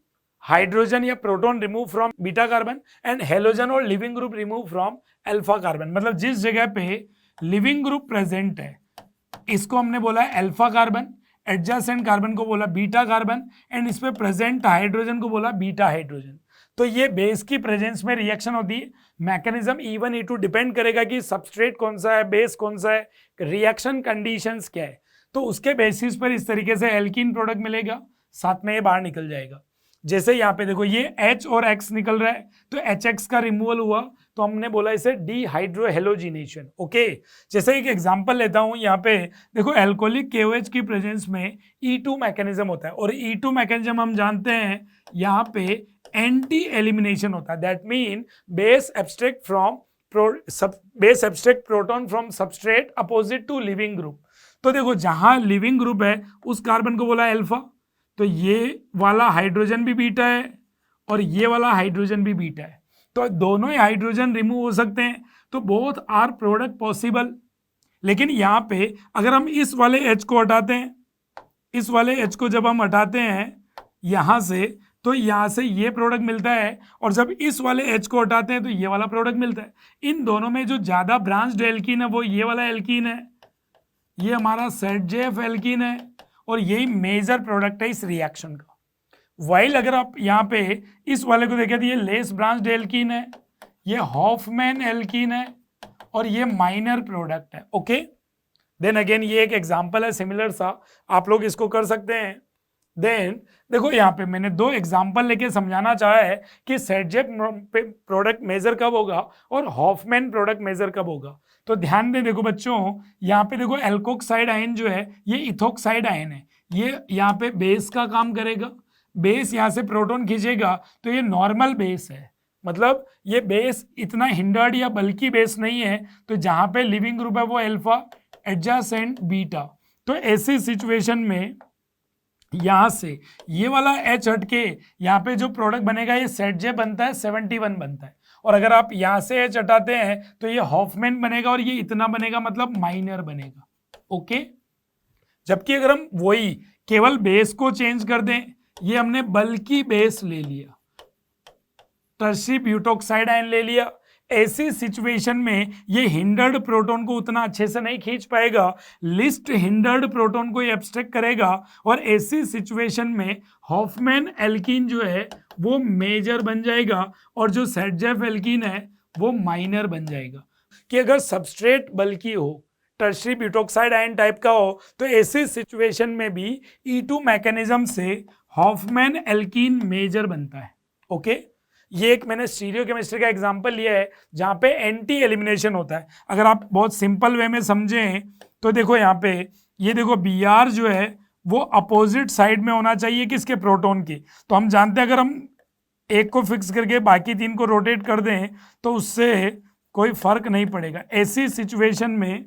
Speaker 1: hydrogen या proton remove from beta carbon and halogen और leaving group remove from alpha carbon. मतलब जिस जगह पे लिविंग ग्रुप प्रेजेंट है इसको हमने बोला अल्फा कार्बन, एडजेसेंट कार्बन को बोला बीटा कार्बन, एंड इस पे प्रेजेंट हाइड्रोजन को बोला बीटा हाइड्रोजन। तो ये बेस की प्रेजेंस में रिएक्शन होती है। मैकेनिज्म E1 E2 डिपेंड करेगा कि सबस्ट्रेट कौन सा है, बेस कौन सा है, रिएक्शन कंडीशंस क्या है, तो उसके बेसिस पर इस तरीके से एल्कीन प्रोडक्ट मिलेगा, साथ में ये बाहर निकल जाएगा। जैसे यहाँ पे देखो ये H और X निकल रहा है, तो HX का रिमूवल हुआ, तो हमने बोला इसे डिहाइड्रोहेलोजिनेशन। ओके, जैसे एक एग्जांपल लेता हूँ, यहाँ पे देखो एल्कोहलिक KOH की प्रेजेंस में E2 मैकेनिज्म होता है, और E2 मैकेनिज्म हम जानते हैं यहाँ पे एंटी एलिमिनेशन होता है। That mean base abstract proton from substrate opposite to leaving group. तो देखो जहां लिविंग ग्रुप है उस कार्बन को बोला अल्फा, तो ये वाला हाइड्रोजन भी बीटा है और ये वाला हाइड्रोजन भी बीटा है, तो दोनों ही हाइड्रोजन रिमूव हो सकते हैं, तो बोथ आर प्रोडक्ट पॉसिबल। लेकिन यहाँ पे अगर हम इस वाले H को हटाते हैं, इस वाले H को जब हम हटाते हैं यहाँ से, तो यहाँ से ये प्रोडक्ट मिलता है, और जब इस वाले H को हटाते हैं तो ये वाला प्रोडक्ट मिलता है। इन दोनों में जो ज्यादा ब्रांच्ड एल्कीन है वो ये वाला एल्कीन है, ये हमारा ZJF एल्कीन है, और यही मेजर प्रोडक्ट है इस रिएक्शन का। वाइल अगर आप यहाँ पे इस वाले को देखें तो ये लेस ब्रांच्ड एल्कीन है, ये हॉफमैन एल्कीन है, और ये माइनर प्रोडक्ट है। ओके, देन अगेन ये एक एग्जांपल है सिमिलर सा, आप लोग इसको कर सकते हैं। देन देखो यहाँ पे मैंने दो एग्जांपल लेके समझाना चाहा है कि ZJF प्रोडक्ट मेजर कब होगा और हॉफमैन प्रोडक्ट मेजर कब होगा। तो ध्यान दें, देखो बच्चों यहाँ पे देखो एल्कोक्साइड आयन जो है ये इथोक्साइड आयन है, ये यहाँ पे बेस का काम करेगा, बेस यहाँ से प्रोटॉन खींचेगा, तो ये नॉर्मल बेस है, मतलब ये बेस इतना हिंडर्ड या बल्कि बेस नहीं है, तो जहाँ पे लिविंग ग्रुप है वो अल्फा, एडजेसेंट बीटा। तो ऐसी सिचुएशन में यहाँ से ये वाला H हटके यहाँ पे जो प्रोडक्ट बनेगा ये ZJ बनता है, 71 बनता है, और अगर आप यहाँ से H हटाते हैं तो ये हॉफमैन बनेगा, और ये इतना बनेगा, मतलब माइनर बनेगा। ओके, जबकि अगर हम वही केवल बेस को चेंज कर दें, ये हमने बल्कि बेस ले लिया, टर्सरी ब्यूटोक्साइड आयन ले लिया, ऐसी सिचुएशन में ये हिंडर्ड प्रोटॉन को उतना अच्छे से नहीं खींच पाएगा, लिस्ट हिंडर्ड प्रोटॉन को ये एब्स्ट्रैक्ट करेगा, और ऐसी सिचुएशन में हॉफमैन एल्कीन जो है वो मेजर बन जाएगा, और जो ZJF एल्कीन है वो माइनर बन जाएगा। कि अगर सबस्ट्रेट बल्कि हो, टर्शरी ब्यूटोक्साइड आयन टाइप का हो, तो ऐसी सिचुएशन में भी E2 मैकेनिज्म से हॉफमैन एल्कीन मेजर बनता है। ओके, ये एक मैंने स्टीरियो केमिस्ट्री का एग्जांपल लिया है जहां पे एंटी एलिमिनेशन होता है। अगर आप बहुत सिंपल वे में समझें तो देखो यहाँ पे, ये देखो Br जो है वो अपोजिट साइड में होना चाहिए किसके, प्रोटॉन की। तो हम जानते हैं अगर हम एक को फिक्स करके बाकी तीन को रोटेट कर दें तो उससे कोई फर्क नहीं पड़ेगा। ऐसी सिचुएशन में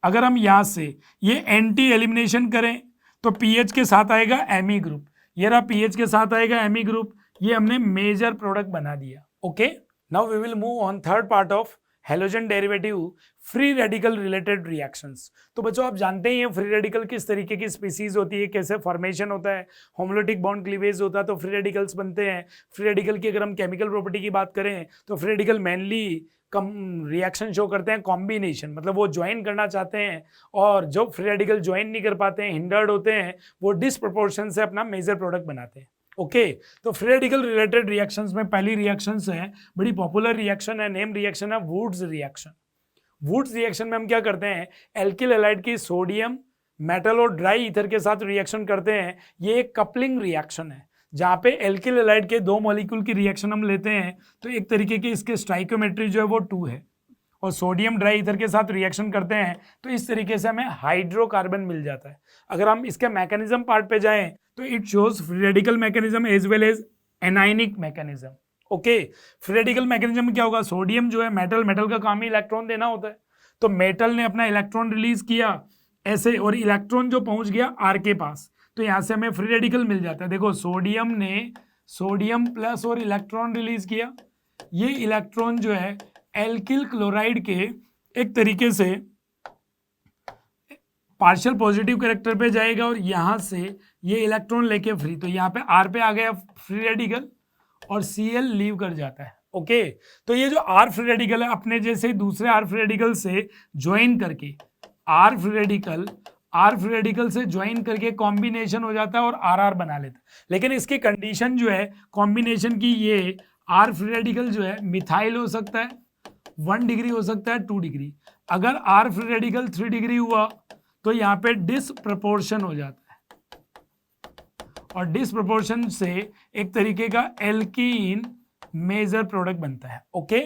Speaker 1: अगर हम यहाँ से ये एंटी एलिमिनेशन करें तो पीएच के साथ आएगा एमी ग्रुप, ये रहा पीएच के साथ आएगा एमी ग्रुप, ये हमने मेजर प्रोडक्ट बना दिया। Okay, now we will move on third part of halogen derivative, free radical related reactions. तो बच्चों आप जानते ही हैं फ्री रेडिकल किस तरीके की स्पीसीज होती है, कैसे फॉर्मेशन होता है, होमोलिटिक बॉन्ड क्लीवेज होता है तो फ्री रेडिकल्स बनते हैं। फ्री रेडिकल की अगर हम केमिकल प्रॉपर्टी की बात करें तो फ्री रेडिकल मेनली कम रिएक्शन शो करते हैं कॉम्बिनेशन, मतलब वो ज्वाइन करना चाहते हैं और जो फ्री रेडिकल ज्वाइन नहीं कर पाते हैं, हिंडर्ड होते हैं, वो डिसप्रोपोर्शन से अपना मेजर प्रोडक्ट बनाते हैं। ओके, तो फ्री रेडिकल रिलेटेड रिएक्शंस में पहली रिएक्शंस है, बड़ी पॉपुलर रिएक्शन है, नेम रिएक्शन है वुड्स रिएक्शन। वुड्स रिएक्शन में हम क्या करते हैं, एल्किल हैलाइड की सोडियम मेटल और ड्राई ईथर के साथ रिएक्शन करते हैं। ये एक कपलिंग रिएक्शन है जहाँ पे एल्किल हैलाइड के दो मॉलिक्यूल की रिएक्शन हम लेते हैं तो एक तरीके की इसके स्टाइकोमेट्री जो है वो 2 है, और सोडियम ड्राई ईथर के साथ रिएक्शन करते हैं तो इस तरीके से हमें हाइड्रोकार्बन मिल जाता है। अगर हम इसके मैकेनिज्म पार्ट पे जाएं तो it shows free radical mechanism as well as anionic mechanism. Okay, free radical mechanism में क्या होगा, सोडियम जो है मेटल का काम ही इलेक्ट्रॉन देना होता है, तो मेटल ने अपना इलेक्ट्रॉन रिलीज किया ऐसे और इलेक्ट्रॉन जो पहुंच गया आर के पास, तो यहां से हमें फ्री रेडिकल मिल जाता है। देखो सोडियम ने सोडियम प्लस और इलेक्ट्रॉन रिलीज किया, ये इलेक्ट्रॉन जो है एल्किल क्लोराइड के एक तरीके से पार्शियल पॉजिटिव कैरेक्टर पे जाएगा और यहां से ये इलेक्ट्रॉन लेके फ्री, तो यहाँ पे आर पे आ गया फ्री रेडिकल और Cl लीव कर जाता है। ओके, तो ये जो आर फ्री रेडिकल है अपने जैसे दूसरे आर फ्री रेडिकल से ज्वाइन करके आर फ्री रेडिकल से ज्वाइन करके कॉम्बिनेशन हो जाता है और आर बना लेता है। लेकिन इसकी कंडीशन जो है कॉम्बिनेशन की, ये आर फ्री रेडिकल जो है मिथाइल हो सकता है 1 डिग्री, हो सकता है 2 डिग्री। अगर आर फ्री रेडिकल 3 डिग्री हुआ तो यहाँ पे डिसप्रपोर्शन हो जाता है और डिसप्रपोर्शन से एक तरीके का एल्कीन मेजर प्रोडक्ट बनता है। ओके,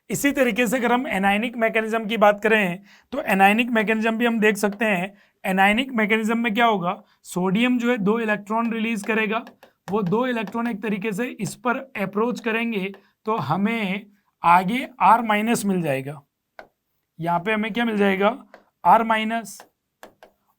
Speaker 1: इसी तरीके से अगर हम एनायनिक मैकेनिज्म की बात करें तो एनायनिक मैकेनिज्म भी हम देख सकते हैं। एनायनिक मैकेनिज्म में क्या होगा, सोडियम जो है 2 इलेक्ट्रॉन रिलीज करेगा, वो 2 इलेक्ट्रॉन एक तरीके से इस पर अप्रोच करेंगे तो हमें आगे R माइनस मिल जाएगा। यहाँ पे हमें क्या मिल जाएगा, R माइनस,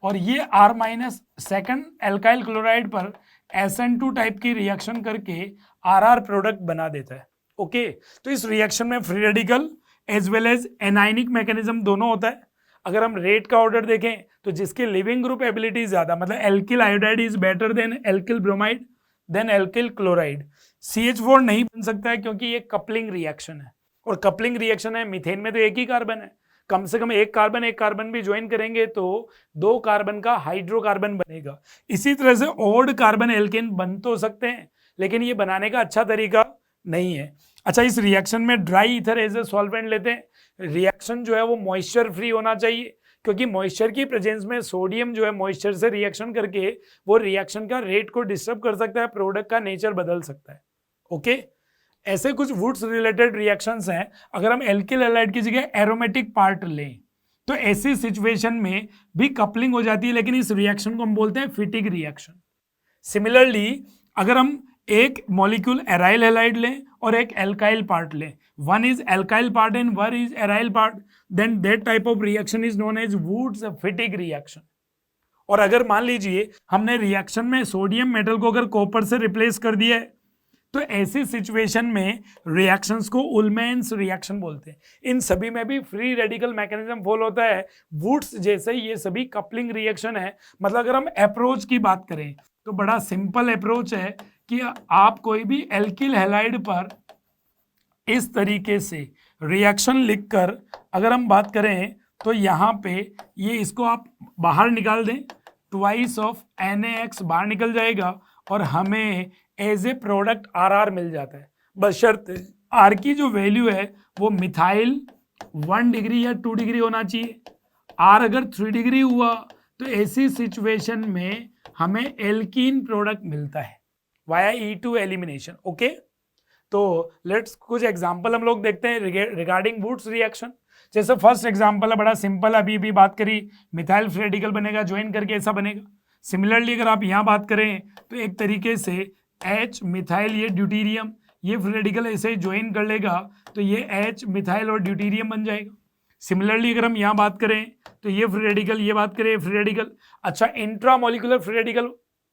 Speaker 1: और ये R minus second alkyl chloride पर SN2 टाइप की रिएक्शन करके RR प्रोडक्ट बना देता है। ओके, तो इस रिएक्शन में free radical as well as anionic mechanism दोनों होता है। अगर हम रेट का ऑर्डर देखें तो जिसकी लिविंग ग्रुप एबिलिटी ज्यादा, मतलब alkyl iodide is better than alkyl bromide than alkyl chloride, CH4 नहीं बन सकता है क्योंकि ये कपलिंग रिएक्शन है, और कपलिंग रिएक्शन है मीथेन में तो एक ही कार्बन है, कम से कम एक कार्बन भी ज्वाइन करेंगे तो 2 कार्बन का हाइड्रोकार्बन बनेगा। इसी तरह से ऑड कार्बन एल्केन बन तो सकते हैं लेकिन ये बनाने का अच्छा तरीका नहीं है। अच्छा, इस रिएक्शन में dry ether as a solvent लेते हैं। रिएक्शन जो है वो मॉइस्चर फ्री होना चाहिए क्योंकि मॉइस्चर की प्रेजेंस में सोडियम जो है मॉइस्चर से रिएक्शन करके वो रिएक्शन का रेट को डिस्टर्ब कर सकता है, प्रोडक्ट का नेचर बदल सकता है। ओके, ऐसे कुछ वुड्स रिलेटेड रिएक्शंस हैं। अगर हम एल्किल हैलाइड की जगह एरोमेटिक पार्ट लें तो ऐसी सिचुएशन में भी कपलिंग हो जाती है, लेकिन इस रिएक्शन को हम बोलते हैं फिटिग रिएक्शन। सिमिलरली अगर हम एक मॉलिक्यूल एराइल हैलाइड लें और एक एल्काइल पार्ट लें, one is alkyl part and one is aryl part, then that type of reaction is known as Wurtz Fittig reaction. और अगर मान लीजिए हमने रिएक्शन में सोडियम मेटल को अगर कॉपर से रिप्लेस कर दिया है तो ऐसी सिचुएशन में रिएक्शंस को उलमैन्स रिएक्शन बोलते हैं। इन सभी में भी फ्री रेडिकल मैकेनिज्म फॉलो होता है। वुड्स जैसे ये सभी कपलिंग रिएक्शन है। मतलब अगर हम अप्रोच की बात करें तो बड़ा सिंपल अप्रोच है कि आप कोई भी एल्किल हैलाइड पर इस तरीके से रिएक्शन लिखकर अगर हम बात करें तो यहाँ पे ये इसको आप बाहर निकाल दें, ट्वाइस ऑफ NaX बाहर निकल जाएगा और हमें एज ए प्रोडक्ट RR मिल जाता है, बशर्ते R की जो वैल्यू है वो मिथाइल 1 डिग्री या 2 डिग्री होना चाहिए। R अगर 3 डिग्री हुआ तो ऐसी सिचुएशन में हमें एल्कीन प्रोडक्ट मिलता है वाया E2 एलिमिनेशन। ओके, तो लेट्स कुछ एग्जांपल हम लोग देखते हैं रिगार्डिंग वुड्स रिएक्शन। जैसे फर्स्ट एग्जांपल है बड़ा सिंपल, अभी भी बात करी, मिथाइल फ्री रेडिकल बनेगा, ज्वाइन करके ऐसा बनेगा। सिमिलरली अगर आप यहाँ बात करें तो एक तरीके से H मिथाइल, ये ड्यूटीरियम, ये फ्री रेडिकल ऐसे ज्वाइन कर लेगा तो ये H मिथाइल और ड्यूटीरियम बन जाएगा। सिमिलरली अगर हम यहाँ बात करें तो ये फ्री रेडिकल, ये बात करें फ्री रेडिकल। अच्छा, intramolecular free radical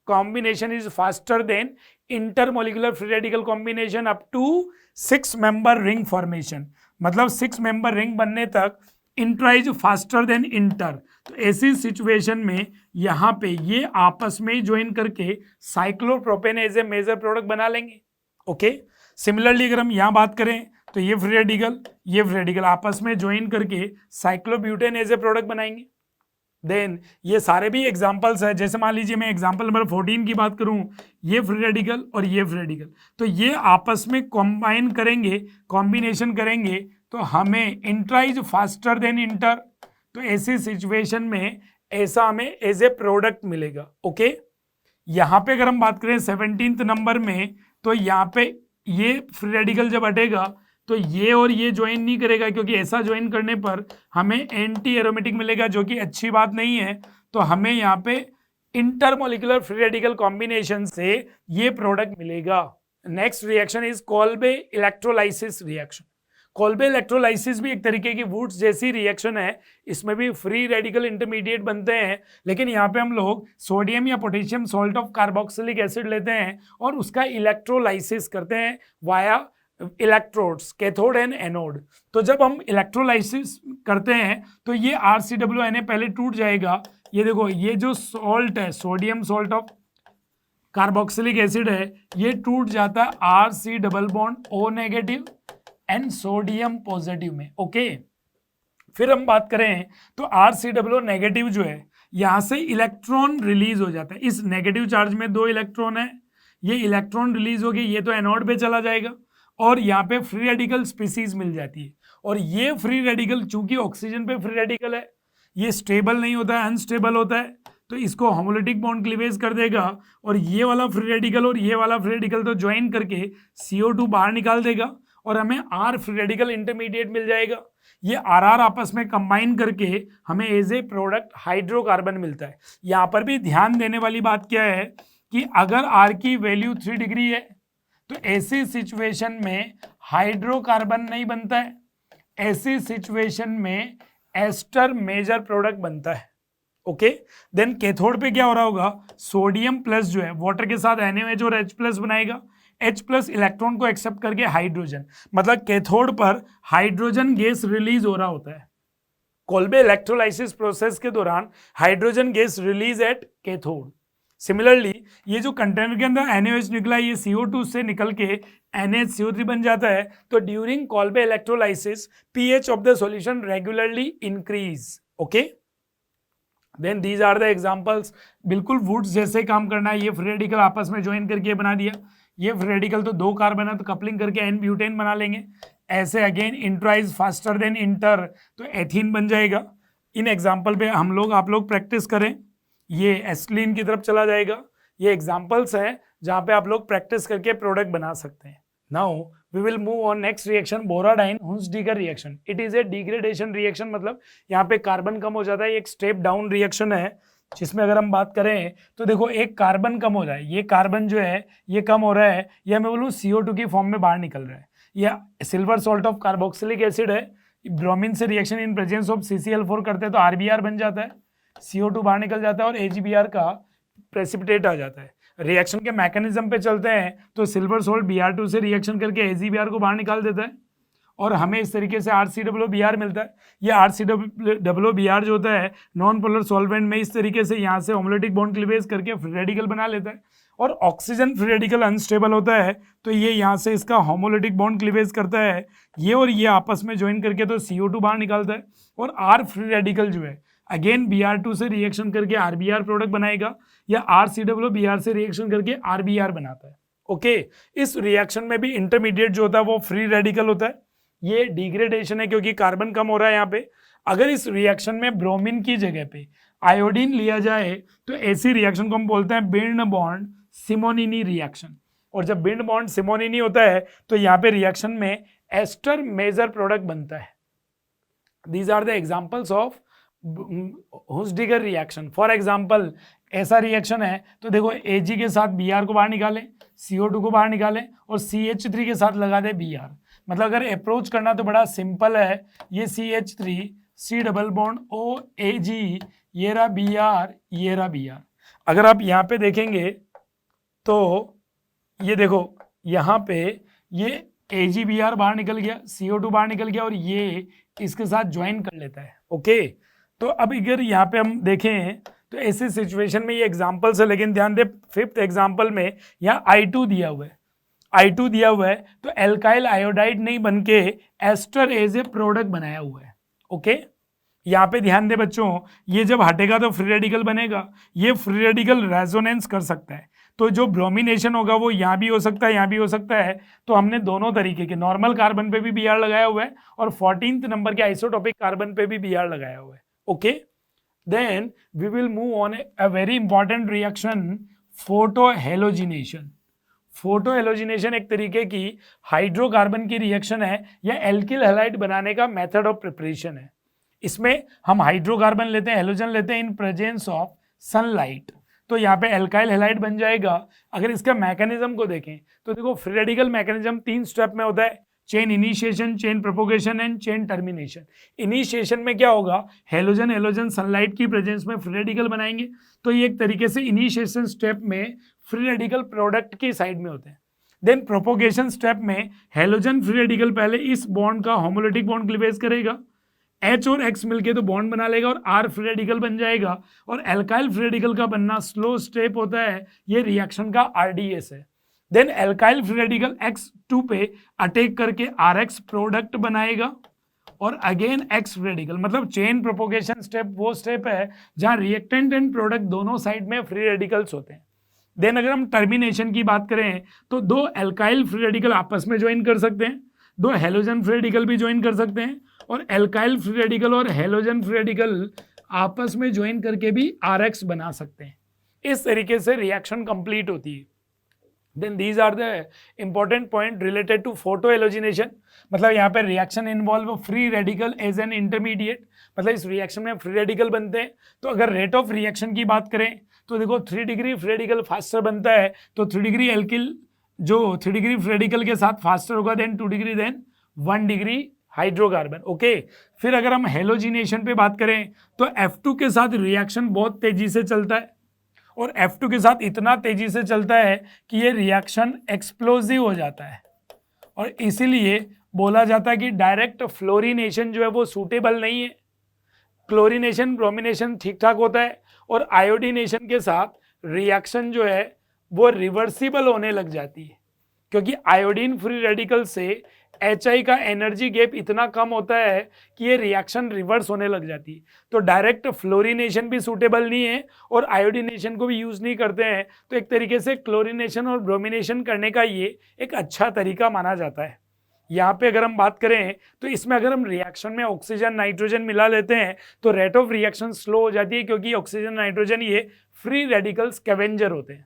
Speaker 1: combination is faster than intermolecular free radical combination up to 6 member ring formation, मतलब 6 मेंबर रिंग बनने तक intra is faster than inter. तो ऐसी सिचुएशन में यहाँ पे ये आपस में ज्वाइन करके cyclopropane as a major product बना लेंगे। ओके, सिमिलरली अगर हम यहाँ बात करें तो ये फ्री रेडिकल, ये फ्री रेडिकल आपस में ज्वाइन करके साइक्लोब्यूटेन एज ए प्रोडक्ट बनाएंगे। देन ये सारे भी एग्जांपल्स है, जैसे मान लीजिए मैं एग्जांपल नंबर 14 की बात करूं, ये फ्री रेडिकल और ये फ्री रेडिकल, तो ये आपस में कंबाइन करेंगे, कॉम्बिनेशन करेंगे तो हमें intra is faster than inter. तो ऐसी सिचुएशन में ऐसा हमें एज ए प्रोडक्ट मिलेगा। ओके, यहाँ पे अगर हम बात करें 17th नंबर में, तो यहाँ पे ये फ्री रेडिकल जब हटेगा तो ये और ये ज्वाइन नहीं करेगा, क्योंकि ऐसा ज्वाइन करने पर हमें एंटी एरोमेटिक मिलेगा, जो कि अच्छी बात नहीं है। तो हमें यहाँ पे इंटरमोलिकुलर फ्री रेडिकल कॉम्बिनेशन से ये प्रोडक्ट मिलेगा। Next reaction is Kolbe electrolysis reaction. Kolbe electrolysis भी एक तरीके की वुड्स जैसी रिएक्शन है, इसमें भी फ्री रेडिकल इंटरमीडिएट बनते हैं, लेकिन यहाँ पे हम लोग सोडियम या potassium salt of carboxylic acid लेते हैं और उसका इलेक्ट्रोलाइसिस करते हैं via electrodes, cathode and anode. तो जब हम इलेक्ट्रोलाइसिस करते हैं तो ये RCOO पहले टूट जाएगा। ये देखो, ये जो सॉल्ट है, sodium salt of carboxylic acid है, ये टूट जाता है RC double bond O negative and sodium positive में। ओके, फिर हम बात करें तो RCOO नेगेटिव जो है, यहां से इलेक्ट्रॉन रिलीज हो जाता है। इस नेगेटिव चार्ज में 2 इलेक्ट्रॉन है, ये इलेक्ट्रॉन रिलीज हो गए, ये तो एनोड पे चला जाएगा और यहाँ पे फ्री रेडिकल स्पीसीज मिल जाती है। और ये फ्री रेडिकल चूंकि ऑक्सीजन पे फ्री रेडिकल है, ये स्टेबल नहीं होता है, अनस्टेबल होता है, तो इसको होमोलिटिक बॉन्ड क्लीवेज कर देगा और ये वाला फ्री रेडिकल और ये वाला फ्री रेडिकल तो ज्वाइन करके CO2 बाहर निकाल देगा और हमें R फ्री रेडिकल इंटरमीडिएट मिल जाएगा। ये RR आपस में कंबाइन करके हमें एज ए प्रोडक्ट हाइड्रोकार्बन मिलता है। यहाँ पर भी ध्यान देने वाली बात क्या है कि अगर R की वैल्यू 3 डिग्री है तो ऐसी सिचुएशन में हाइड्रोकार्बन नहीं बनता है, ऐसी सिचुएशन में एस्टर मेजर प्रोडक्ट बनता है। ओके, देन कैथोड पे क्या हो रहा होगा, सोडियम प्लस जो है वाटर के साथ NaOH और H प्लस बनाएगा, H प्लस इलेक्ट्रॉन को एक्सेप्ट करके हाइड्रोजन, मतलब कैथोड पर हाइड्रोजन गैस रिलीज हो रहा होता है। कोल्बे इलेक्ट्रोलाइसिस प्रोसेस के दौरान hydrogen gas release at cathode. Similarly ये जो कंटेनर के अंदर NaOH निकला है, ये CO2 से निकल के NaCO3 बन जाता है। तो during Kolbe electrolysis pH of the solution regularly increase. Okay, then these are the examples. बिल्कुल वुड्स जैसे काम करना है, ये फ्री रेडिकल आपस में ज्वाइन करके बना दिया, ये फ्री रेडिकल तो 2 कार्बन है तो कपलिंग करके N ब्यूटेन बना लेंगे। ऐसे again intra is faster than inter, तो एथीन बन जाएगा। इन एग्जाम्पल पे हम लोग आप लोग प्रैक्टिस करें, ये एस्टिलीन की तरफ चला जाएगा। ये एग्जांपल्स हैं जहां पे आप लोग प्रैक्टिस करके प्रोडक्ट बना सकते हैं। Now we will move on next reaction, Borodin Hunsdiecker reaction. It is a degradation reaction, मतलब यहाँ पे कार्बन कम हो जाता है, एक स्टेप डाउन रिएक्शन है, जिसमें अगर हम बात करें तो देखो एक कार्बन कम हो रहा है, ये कार्बन जो है ये कम हो रहा है, ये मैं बोलूँ CO2 की फॉर्म में बाहर निकल रहा है। यह silver salt of carboxylic acid है, ब्रोमीन से reaction in presence of CCl4 करते हैं तो RBr बन जाता है, CO2 बाहर निकल जाता है और AgBr का प्रेसिपिटेट आ जाता है। रिएक्शन के मैकेनिज्म पे चलते हैं तो सिल्वर सोल्ट Br2 से रिएक्शन करके AgBr को बाहर निकाल देता है और हमें इस तरीके से RCOOBr मिलता है। ये RCOOBr जो होता है नॉन पोलर सॉल्वेंट में इस तरीके से यहाँ से होमोलिटिक बॉन्ड क्लीवेज करके फ्री रेडिकल बना लेता है और ऑक्सीजन फ्री रेडिकल अनस्टेबल होता है तो ये यहाँ से इसका होमोलिटिक बॉन्ड क्लीवेज करता है, ये और ये आपस में ज्वाइन करके तो CO2 बाहर निकालता है और R फ्री रेडिकल जो है अगेन Br2 से रिएक्शन करके RBr प्रोडक्ट बनाएगा या RCOOBr से रिएक्शन करके RBr बनाता है। ओके, इस रिएक्शन में भी इंटरमीडिएट जो होता है वो फ्री रेडिकल होता है। ये डिग्रेडेशन है क्योंकि कार्बन कम हो रहा है यहाँ पे। अगर इस रिएक्शन में ब्रोमीन की जगह पे आयोडीन लिया जाए तो ऐसी रिएक्शन को हम बोलते हैं बिंड बॉन्ड सिमोनिनी रिएक्शन। और जब बिंड बॉन्ड सिमोनिनी होता है तो यहाँ पे रिएक्शन में एस्टर मेजर प्रोडक्ट बनता है। These are the examples of Hunsdiecker reaction. For example ऐसा रिएक्शन है तो देखो Ag के साथ Br को बाहर निकालें, CO2 को बाहर निकालें और CH3 के साथ लगा दे Br। मतलब अगर अप्रोच करना तो बड़ा सिंपल है, ये CH3 C double bond OAG, ये रहा Br, ये रहा Br। अगर आप यहाँ पे देखेंगे तो ये देखो यहाँ पे ये AgBr बाहर निकल गया, CO2 बाहर निकल गया और ये इसके साथ ज्वाइन कर लेता है। ओके, तो अब अगर यहाँ पे हम देखें तो ऐसी सिचुएशन में ये एग्जांपल है, लेकिन ध्यान दे फिफ्थ एग्जांपल में यहाँ I2 दिया हुआ है, I2 दिया हुआ है तो एल्काइल आयोडाइड नहीं बनके एस्टर एज ए प्रोडक्ट बनाया हुआ है। ओके, यहाँ पे ध्यान दे बच्चों, ये जब हटेगा तो फ्री रेडिकल बनेगा, ये फ्री रेडिकल रेजोनेंस कर सकता है, तो जो ब्रोमिनेशन होगा वो यहाँ भी हो सकता है, यहाँ भी हो सकता है। तो हमने दोनों तरीके के नॉर्मल कार्बन पे भी Br लगाया हुआ है और 14th नंबर के आइसोटोपिक कार्बन पे भी Br लगाया हुआ है। Okay, then we will move on a very important reaction, photohalogenation. Photohalogenation एक तरीके की हाइड्रोकार्बन की रिएक्शन है या एल्किल हैलाइड बनाने का मेथड ऑफ प्रिपरेशन है। इसमें हम हाइड्रोकार्बन लेते हैं, हेलोजन लेते हैं इन प्रेजेंस ऑफ सनलाइट, तो यहाँ पे एल्काइल हैलाइड बन जाएगा। अगर इसका मैकेनिज्म को देखें तो देखो फ्री रेडिकल मैकेनिज्म 3 स्टेप में होता है, chain initiation, chain propagation and chain termination. Initiation में क्या होगा, हेलोजन हेलोजन सनलाइट की प्रेजेंस में फ्री रेडिकल बनाएंगे, तो ये एक तरीके से इनिशिएशन स्टेप में फ्री रेडिकल प्रोडक्ट की साइड में होते हैं। देन प्रोपोगेशन स्टेप में हेलोजन फ्री रेडिकल पहले इस बॉन्ड का होमोलिटिक बॉन्ड क्लीवेज करेगा, H और X मिलके तो बॉन्ड बना लेगा और R फ्री रेडिकल बन जाएगा, और एल्काइल फ्री रेडिकल का बनना स्लो स्टेप होता है, ये रिएक्शन का RDS है। Then alkyl free radical X2 पे अटैक करके RX प्रोडक्ट बनाएगा और अगेन X फ्री रेडिकल, मतलब चेन प्रोपोगेशन स्टेप वो स्टेप है जहां रिएक्टेंट एंड प्रोडक्ट दोनों साइड में फ्री रेडिकल्स होते हैं। देन अगर हम टर्मिनेशन की बात करें तो 2 एल्काइल फ्री रेडिकल आपस में ज्वाइन कर सकते हैं, 2 हेलोजन फ्री रेडिकल भी ज्वाइन कर सकते हैं, और एल्काइल फ्री रेडिकल और हेलोजन फ्री रेडिकल आपस में ज्वाइन करके भी RX बना सकते हैं। इस तरीके से रिएक्शन कंप्लीट होती है। Then these are the important point related to photohalogenation. मतलब यहाँ पे reaction involve free radical as an intermediate, मतलब इस रिएक्शन में फ्री रेडिकल बनते हैं। तो अगर रेट ऑफ रिएक्शन की बात करें तो देखो 3 डिग्री फ्री रेडिकल फास्टर बनता है, तो 3 डिग्री एल्किल जो 3 डिग्री फ्री रेडिकल के साथ फास्टर होगा, then 2 degree, then 1 degree hydrocarbon. Okay, फिर अगर हम हेलोजिनेशन पे बात करें तो F2 के साथ रिएक्शन बहुत तेजी से चलता है, और F2 के साथ इतना तेजी से चलता है कि ये रिएक्शन एक्सप्लोजिव हो जाता है, और इसीलिए बोला जाता है कि डायरेक्ट फ्लोरिनेशन जो है वो सूटेबल नहीं है। क्लोरिनेशन ब्रोमिनेशन ठीक ठाक होता है, और आयोडीनेशन के साथ रिएक्शन जो है वो रिवर्सिबल होने लग जाती है, क्योंकि आयोडीन फ्री रेडिकल से HI का एनर्जी गैप इतना कम होता है कि ये रिएक्शन रिवर्स होने लग जाती है। तो डायरेक्ट फ्लोरिनेशन भी सूटेबल नहीं है और आयोडीनेशन को भी यूज नहीं करते हैं, तो एक तरीके से क्लोरिनेशन और ब्रोमिनेशन करने का ये एक अच्छा तरीका माना जाता है। यहाँ पे अगर हम बात करें तो इसमें अगर हम रिएक्शन में ऑक्सीजन नाइट्रोजन मिला लेते हैं तो रेट ऑफ रिएक्शन स्लो हो जाती है, क्योंकि ऑक्सीजन नाइट्रोजन ये फ्री रेडिकल स्कैवेंजर होते हैं।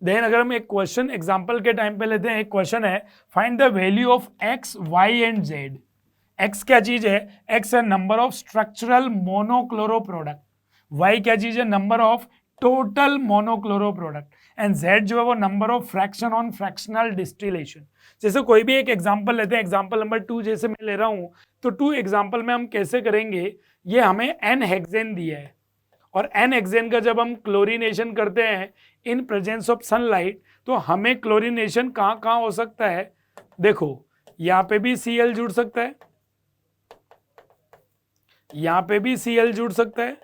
Speaker 1: देन अगर हम एक क्वेश्चन एग्जांपल के टाइम पे लेते हैं, एक क्वेश्चन है find the value of X, Y and Z। X क्या चीज है, X है number of structural monochloro product, Y क्या चीज है, number of total monochloro product, and Z जो है वो number of fraction on fractional distillation. जैसे कोई भी एक एग्जांपल लेते हैं, एग्जांपल नंबर 2 जैसे मैं ले रहा हूं, तो 2 एग्जांपल में हम कैसे करेंगे, ये हमें N हेक्सेन दिया है, और N हेक्सेन का जब हम क्लोरिनेशन करते हैं इन प्रेजेंस ऑफ सनलाइट, तो हमें क्लोरिनेशन कहाँ कहाँ हो सकता है। देखो यहाँ पे भी Cl जुड़ सकता है, यहाँ पे भी Cl जुड़ सकता है,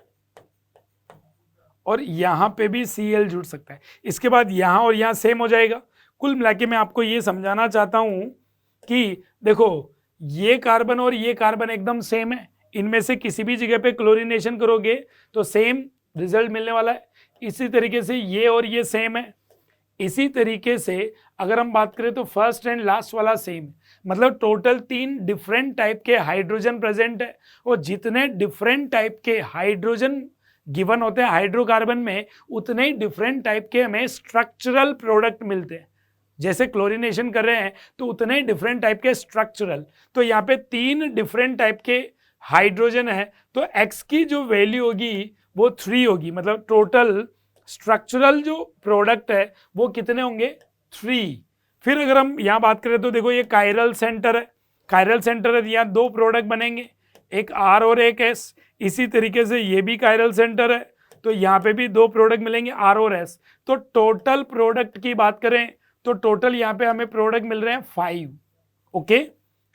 Speaker 1: और यहाँ पे भी Cl जुड़ सकता है। इसके बाद यहाँ और यहाँ सेम हो जाएगा। कुल मिला के मैं आपको ये समझाना चाहता हूँ कि देखो ये कार्बन और ये कार्बन एकदम सेम है, इनमें से किसी भी जगह पे क्लोरिनेशन करोगे तो सेम रिजल्ट मिलने वाला है। इसी तरीके से ये और ये सेम है, इसी तरीके से अगर हम बात करें तो फर्स्ट एंड लास्ट वाला सेम, मतलब टोटल 3 डिफरेंट टाइप के हाइड्रोजन प्रेजेंट है, और जितने डिफरेंट टाइप के हाइड्रोजन गिवन होते हैं हाइड्रोकार्बन में, उतने ही डिफरेंट टाइप के हमें स्ट्रक्चरल प्रोडक्ट मिलते हैं। जैसे क्लोरीनेशन कर रहे हैं तो उतने ही डिफरेंट टाइप के स्ट्रक्चरल, तो यहाँ पे 3 डिफरेंट टाइप के हाइड्रोजन है, तो x की जो वैल्यू होगी वो 3 होगी, मतलब टोटल स्ट्रक्चरल जो प्रोडक्ट है वो कितने होंगे 3। फिर अगर हम यहाँ बात करें तो देखो ये कायरल सेंटर है, कायरल सेंटर है, यहाँ 2 प्रोडक्ट बनेंगे, एक R और एक S। इसी तरीके से ये भी कायरल सेंटर है, तो यहाँ पे भी 2 प्रोडक्ट मिलेंगे R और S। तो टोटल प्रोडक्ट की बात करें तो टोटल यहाँ पे हमें प्रोडक्ट मिल रहे हैं 5। ओके,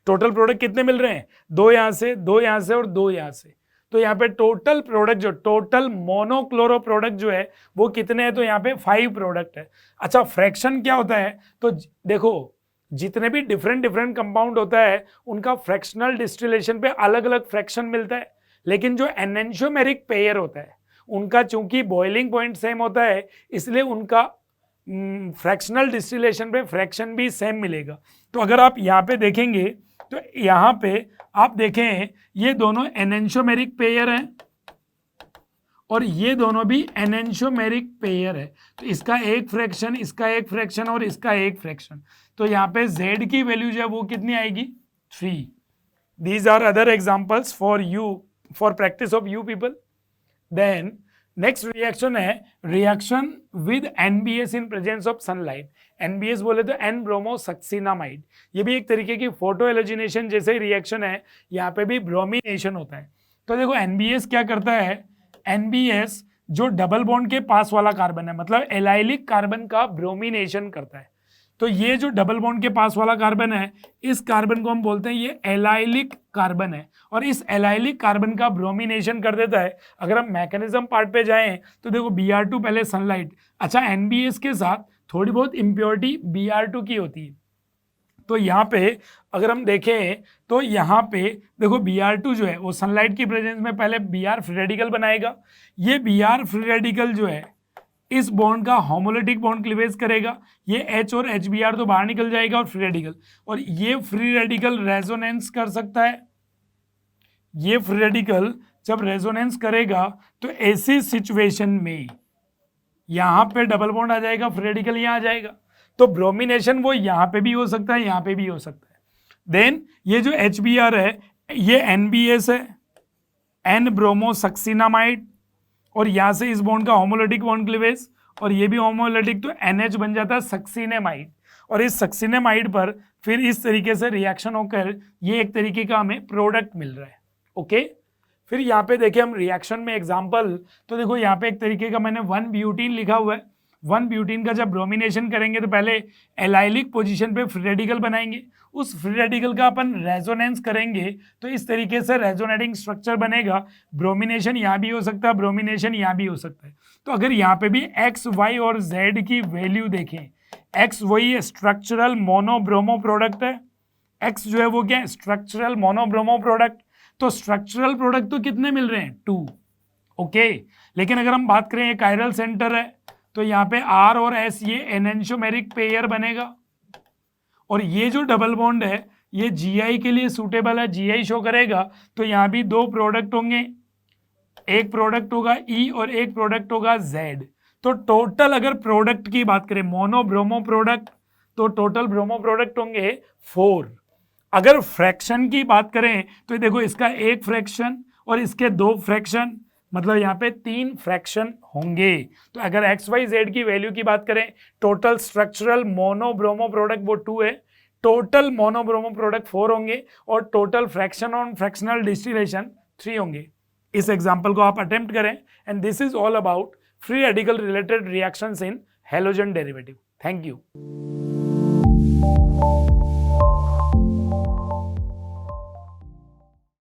Speaker 1: टोटल प्रोडक्ट कितने मिल रहे हैं, 2 यहाँ से, 2 यहाँ से और 2 यहाँ से। तो यहाँ पे टोटल प्रोडक्ट जो टोटल मोनोक्लोरो प्रोडक्ट जो है वो कितने हैं, तो यहाँ पे 5 प्रोडक्ट है। अच्छा, फ्रैक्शन क्या होता है, तो देखो जितने भी डिफरेंट कंपाउंड होता है उनका फ्रैक्शनल डिस्टिलेशन पे अलग अलग फ्रैक्शन मिलता है, लेकिन जो एनेंशियोमेरिक पेयर होता है उनका चूंकि बॉइलिंग पॉइंट सेम होता है, इसलिए उनका फ्रैक्शनल डिस्टिलेशन पे फ्रैक्शन भी सेम मिलेगा। तो अगर आप यहाँ पे देखेंगे तो यहाँ पे आप देखें ये दोनों एनेंशियोमेरिक पेयर हैं और ये दोनों भी एनेंशियोमेरिक पेयर है, तो इसका एक फ्रैक्शन, इसका एक फ्रैक्शन और इसका एक फ्रैक्शन, तो यहाँ पे Z की वैल्यू जो है वो कितनी आएगी 3। These are other examples for you, for practice of you people. Then next reaction है reaction with NBS in presence of sunlight. NBS बोले तो एन ब्रोमोसक्सिनामाइड, ये भी एक तरीके की फोटो एलोजिनेशन जैसे रिएक्शन है, यहाँ पे भी ब्रोमिनेशन होता है। तो देखो NBS क्या करता है, NBS जो डबल बॉन्ड के पास वाला कार्बन है, मतलब एलाइलिक कार्बन का ब्रोमिनेशन करता है। तो ये जो डबल बॉन्ड के पास वाला कार्बन है, इस कार्बन को हम बोलते हैं ये एलाइलिक कार्बन है, और इस एलाइलिक कार्बन का ब्रोमिनेशन कर देता है। अगर हम मैकेनिज्म पार्ट पे जाएं तो देखो Br2 पहले सनलाइट, अच्छा NBS के साथ थोड़ी बहुत इम्प्योरिटी Br2 की होती है। तो यहाँ पे अगर हम देखें तो यहाँ पे देखो Br2 जो है वो सनलाइट की प्रेजेंस में पहले Br फ्री रेडिकल बनाएगा, ये Br फ्री रेडिकल जो है इस बॉन्ड का होमोलिटिक बॉन्ड क्लीवेज करेगा, ये H और HBr तो बाहर निकल जाएगा और फ्री रेडिकल, और ये फ्री रेडिकल रेजोनेंस कर सकता है। ये फ्री रेडिकल जब रेजोनेंस करेगा तो ऐसी सिचुएशन में यहां पे डबल बॉन्ड आ जाएगा, फ्री रेडिकल यहां आ जाएगा, तो ब्रोमिनेशन वो यहां पे भी हो सकता है, यहां पे भी हो सकता है। देन ये जो HBr है ये NBS है, एन ब्रोमोसक्सिनामाइड, और यहां से इस बॉन्ड का होमोलिटिक बॉन्ड क्लीवेज, और ये भी होमोलिटिक, तो NH बन जाता है सक्सिनेमाइड, और इस सक्सिनेमाइड पर फिर इस तरीके से रिएक्शन होकर ये एक तरीके का हमें प्रोडक्ट मिल रहा है। ओके, फिर यहाँ पे देखिए हम रिएक्शन में एग्जांपल, तो देखो यहाँ पे एक तरीके का मैंने 1 ब्यूटीन लिखा हुआ है। 1 ब्यूटीन का जब ब्रोमिनेशन करेंगे तो पहले एलाइलिक पोजीशन पे फ्री रेडिकल बनाएंगे, उस फ्री रेडिकल का अपन रेजोनेंस करेंगे तो इस तरीके से रेजोनेटिंग स्ट्रक्चर बनेगा। ब्रोमिनेशन यहाँ भी हो सकता है, ब्रोमिनेशन यहाँ भी हो सकता है। तो अगर यहाँ पे भी X, Y और Z की वैल्यू देखें, X वही स्ट्रक्चरल मोनोब्रोमो प्रोडक्ट है, X जो है वो क्या है स्ट्रक्चरल मोनोब्रोमो प्रोडक्ट, तो स्ट्रक्चरल प्रोडक्ट तो कितने मिल रहे हैं 2। ओके, लेकिन अगर हम बात करें ये कायरल सेंटर है तो यहाँ पे R और S ये एनेंशियोमेरिक पेयर बनेगा, और ये जो डबल बॉन्ड है ये GI के लिए सूटेबल है, GI शो करेगा, तो यहाँ भी 2 प्रोडक्ट होंगे, एक प्रोडक्ट होगा E और एक प्रोडक्ट होगा Z। तो टोटल अगर प्रोडक्ट की बात करें मोनो ब्रोमो प्रोडक्ट, तो टोटल ब्रोमो प्रोडक्ट होंगे 4। अगर फ्रैक्शन की बात करें तो देखो इसका एक फ्रैक्शन और इसके 2 फ्रैक्शन, मतलब यहाँ पे 3 फ्रैक्शन होंगे। तो अगर XYZ की वैल्यू की बात करें, टोटल स्ट्रक्चरल मोनोब्रोमो प्रोडक्ट वो 2 है, टोटल मोनोब्रोमो प्रोडक्ट 4 होंगे, और total fraction on fractional distillation 3 होंगे। इस एग्जाम्पल को आप अटेम्प्ट करें, and this is all about free radical related reactions in halogen derivative. Thank you.